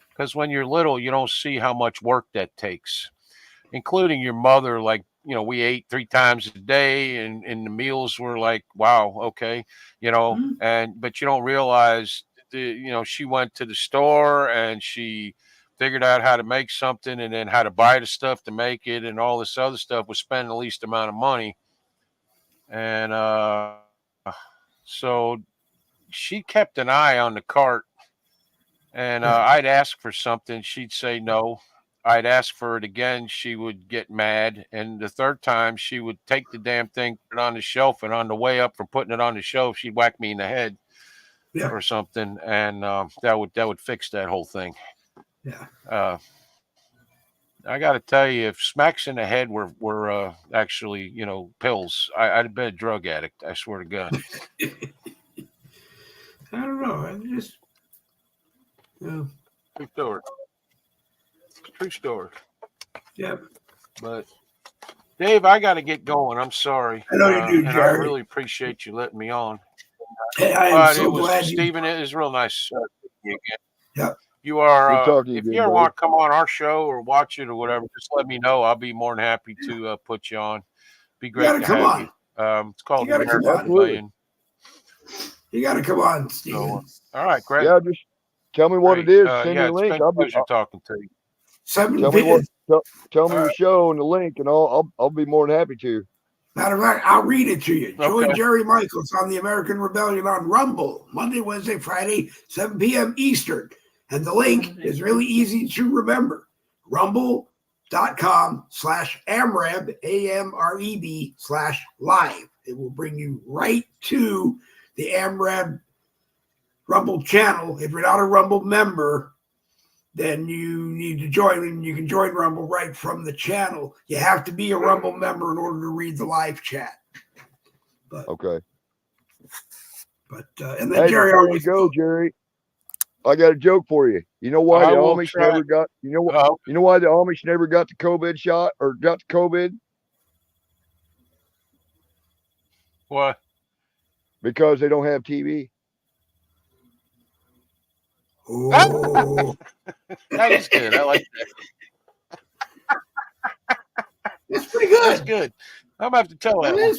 Because when you're little, you don't see how much work that takes, including your mother. Like, we ate 3 times a day, and the meals were like, wow, okay, but you don't realize, she went to the store and she figured out how to make something and then how to buy the stuff to make it, and all this other stuff was spending the least amount of money. And so she kept an eye on the cart, and I'd ask for something, she'd say no. I'd ask for it again, she would get mad, and the third time she would take the damn thing, put it on the shelf, and on the way up from putting it on the shelf, she'd whack me in the head or something, and that would fix that whole thing. Yeah. I got to tell you, if smacks in the head were actually, pills, I'd have been a drug addict. I swear to God. I don't know. I just, True story. True story. Yeah. But Dave, I got to get going. I'm sorry. I know you do, and Jerry. I really appreciate you letting me on. Hey, I am so glad Stephen, it was real nice to meet you again. Yeah. You are, Good talking to you if again, you ever buddy. want to come on our show or watch it or whatever, just let me know. I'll be more than happy to put you on. Be great to have you. It's called the American Rebellion. You got to come on, Stephen. So, all right, great. Yeah, just tell me what it is. Send me a link. It's been a pleasure talking to you. Tell me your show and the link, and I'll be more than happy to. Matter of fact, I'll read it to you. Okay. Join Jerry Michaels on the American Rebellion on Rumble, Monday, Wednesday, Friday, 7 p.m. Eastern. And the link is really easy to remember. Rumble.com/AMREB, AMREB/live. It will bring you right to the AMREB Rumble channel. If you're not a Rumble member, then you need to join, and you can join Rumble right from the channel. You have to be a Rumble member in order to read the live chat. Okay. But and then Jerry, before you go, Jerry, I got a joke for you. You know why the Amish never got? You know why the Amish never got the COVID shot or got the COVID? What? Because they don't have TV. Oh, that is good. I like that. It's pretty good. That's good. I'm gonna have to tell that one.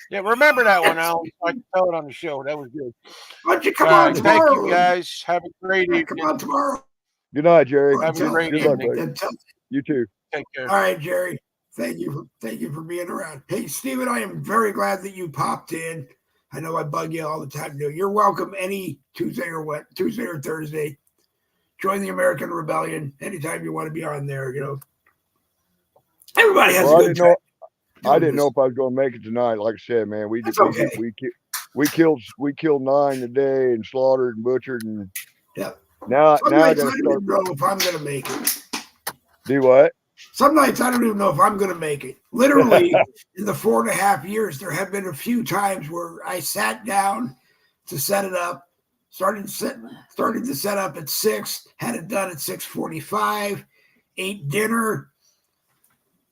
Yeah, remember that one, Al. I can tell it on the show. That was good. Why don't you come on tomorrow? Thank you, guys. Have a great evening. Come on tomorrow. Good night, Jerry. Have a great Good luck, evening. buddy. You too. Take care. All right, Jerry. Thank you for being around. Hey, Stephen, I am very glad that you popped in. I know I bug you all the time. You're welcome any Tuesday or Thursday. Join the American Rebellion anytime you want to be on there. Everybody has a good time. I didn't know if I was going to make it tonight. Like I said, man, we killed 9 today and slaughtered and butchered, and now I got to start. I don't know if I'm going to make it. Do what? Some nights I don't even know if I'm going to make it. Literally, in the 4.5 years, there have been a few times where I sat down to set it up, started to set up at 6, had it done at 6:45, ate dinner,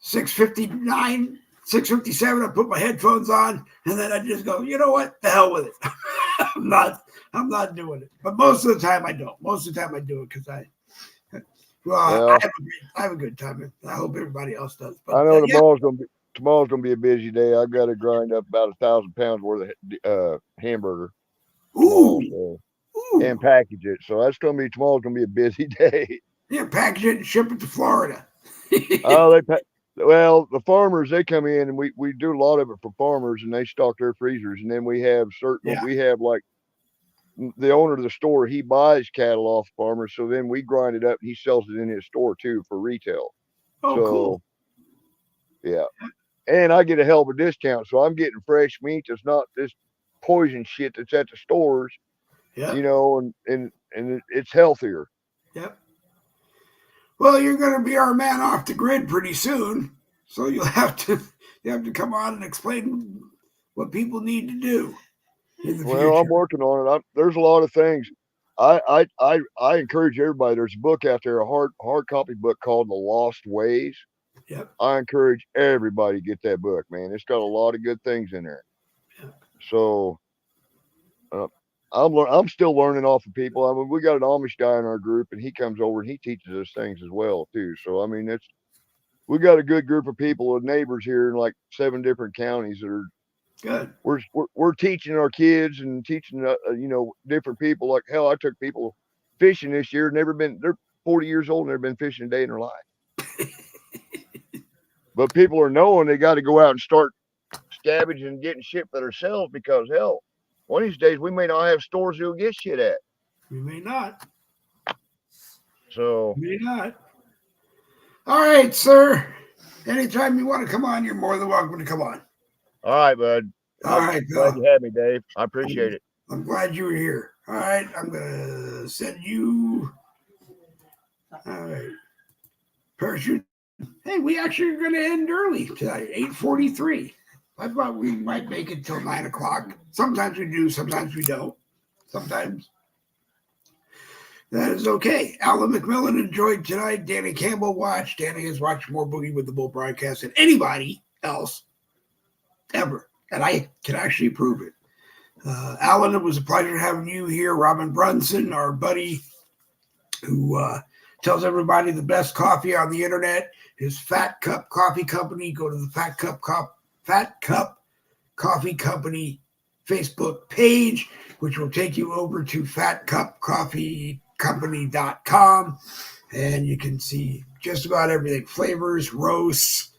6:59, 6:57. I put my headphones on, and then I just go, you know what? The hell with it. I'm not doing it. But most of the time I don't. Most of the time I do it because I have a good time. I hope everybody else does. But, I know tomorrow's gonna be a busy day. I've got to grind up about 1,000 pounds worth of hamburger. Ooh. And package it. So tomorrow's gonna be a busy day. Yeah, package it and ship it to Florida. Well, the farmers, they come in and we do a lot of it for farmers, and they stock their freezers, and then we have like the owner of the store, he buys cattle off farmers, so then we grind it up and he sells it in his store too for retail. Cool. Yeah. And I get a hell of a discount, so I'm getting fresh meat that's not this poison shit that's at the stores. Yeah. And it's healthier. Yep. Well, you're going to be our man off the grid pretty soon, so you have to come on and explain what people need to do. Well, I'm working on it. There's a lot of things. I encourage everybody. There's a book out there, a hard copy book called The Lost Ways. Yep. I encourage everybody to get that book, man. It's got a lot of good things in there. Yep. So I'm still learning off of people. I mean, we got an Amish guy in our group, and he comes over and he teaches us things as well too. So I mean, we got a good group of people and neighbors here in like 7 different counties that are good. We're teaching our kids and teaching different people. Like hell, I took people fishing this year. They're 40 years old and never been fishing a day in their life. But people are knowing they got to go out and start scavenging and getting shit for themselves, because hell, one of these days we may not have stores to get shit at. We may not. So. May not. All right, sir. Anytime you want to come on, you're more than welcome to come on. All right, bud. All right, glad you had me, Dave. I appreciate it. I'm glad you were here. All right, I'm gonna send you. All right, parachute. Hey, we actually are gonna end early tonight, 8:43. I thought we might make it till 9 o'clock. Sometimes we do, sometimes we don't. Sometimes that is okay. Alan McMillan enjoyed tonight. Danny Campbell watched. Danny has watched more Boogie with the Bull broadcast than anybody else ever, and I can actually prove it. Alan, it was a pleasure having you here. Robin Brunson, our buddy, who tells everybody the best coffee on the internet is Fat Cup Coffee Company. Go to the Fat Cup Coffee Company Facebook page, which will take you over to fatcupcoffeecompany.com, and you can see just about everything, flavors, roasts.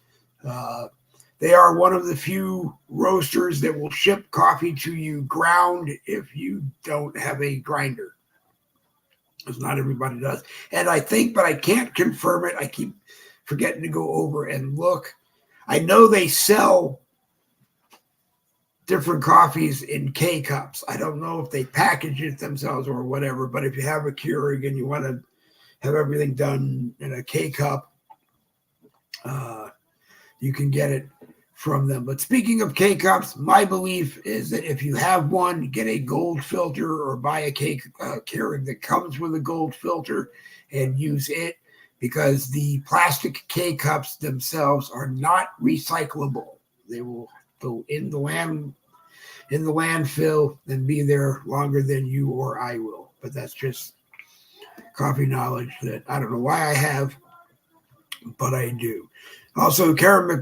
They are one of the few roasters that will ship coffee to you ground if you don't have a grinder, because not everybody does. And I think, but I can't confirm it, I keep forgetting to go over and look. I know they sell different coffees in K-cups. I don't know if they package it themselves or whatever, but if you have a Keurig and you want to have everything done in a K-cup, you can get it from them. But speaking of K-cups, my belief is that if you have one, get a gold filter or buy a Keurig that comes with a gold filter and use it, because the plastic K-cups themselves are not recyclable. They will go in the landfill and be there longer than you or I will. But that's just coffee knowledge that I don't know why I have, but I do. Also, Karen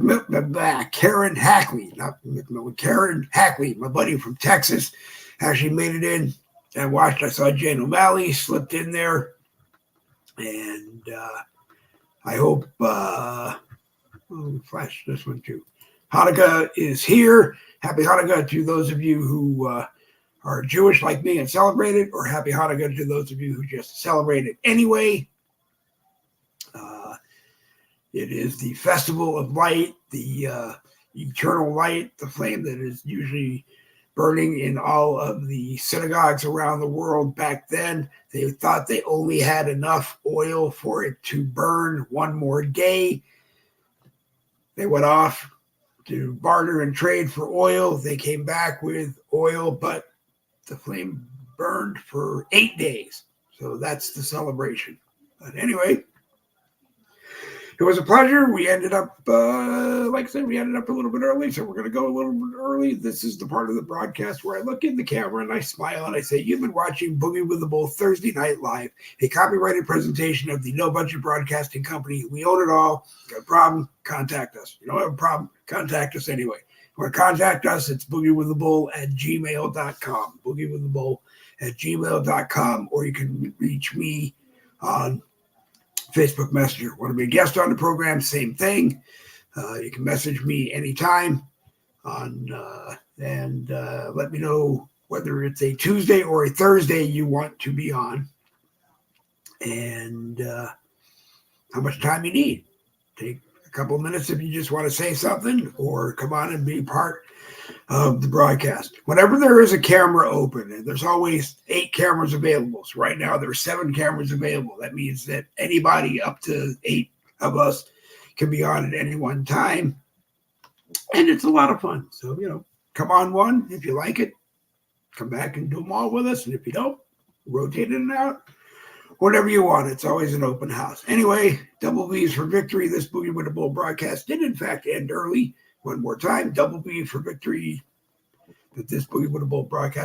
Hackley, not McMillan, Karen Hackley, my buddy from Texas, actually made it in and watched. I saw Jane O'Malley slipped in there, and I hope flash this one too. Hanukkah is here. Happy Hanukkah to those of you who are Jewish like me and celebrate it, or happy Hanukkah to those of you who just celebrate it anyway. It is the festival of light, the eternal light, the flame that is usually burning in all of the synagogues around the world. Back then, they thought they only had enough oil for it to burn one more day. They went off to barter and trade for oil. They came back with oil, but the flame burned for 8 days. So that's the celebration. But anyway, it was a pleasure. We ended up, like I said, we ended up a little bit early, so we're going to go a little bit early. This is the part of the broadcast where I look in the camera and I smile and I say, you've been watching Boogie with the Bull Thursday Night Live, a copyrighted presentation of the No Budget Broadcasting Company. We own it all. Got a problem? Contact us. You don't have a problem? Contact us anyway. If you want to contact us, it's boogiewiththebull@gmail.com. Boogiewiththebull@gmail.com, or you can reach me on Facebook Messenger. Want to be a guest on the program? Same thing. You can message me anytime and let me know whether it's a Tuesday or a Thursday you want to be on, and how much time you need. Take a couple of minutes if you just want to say something, or come on and be part of the broadcast. Whenever there is a camera open, and there's always 8 cameras available. So right now there are 7 cameras available. That means that anybody up to 8 of us can be on at any one time. And it's a lot of fun. So, come on one if you like it. Come back and do them all with us. And if you don't, rotate in and out. Whatever you want. It's always an open house. Anyway, double V's for victory. This Boogie with the Bull broadcast did in fact end early. One more time, double B for victory. That this Boogie with the Bull broadcast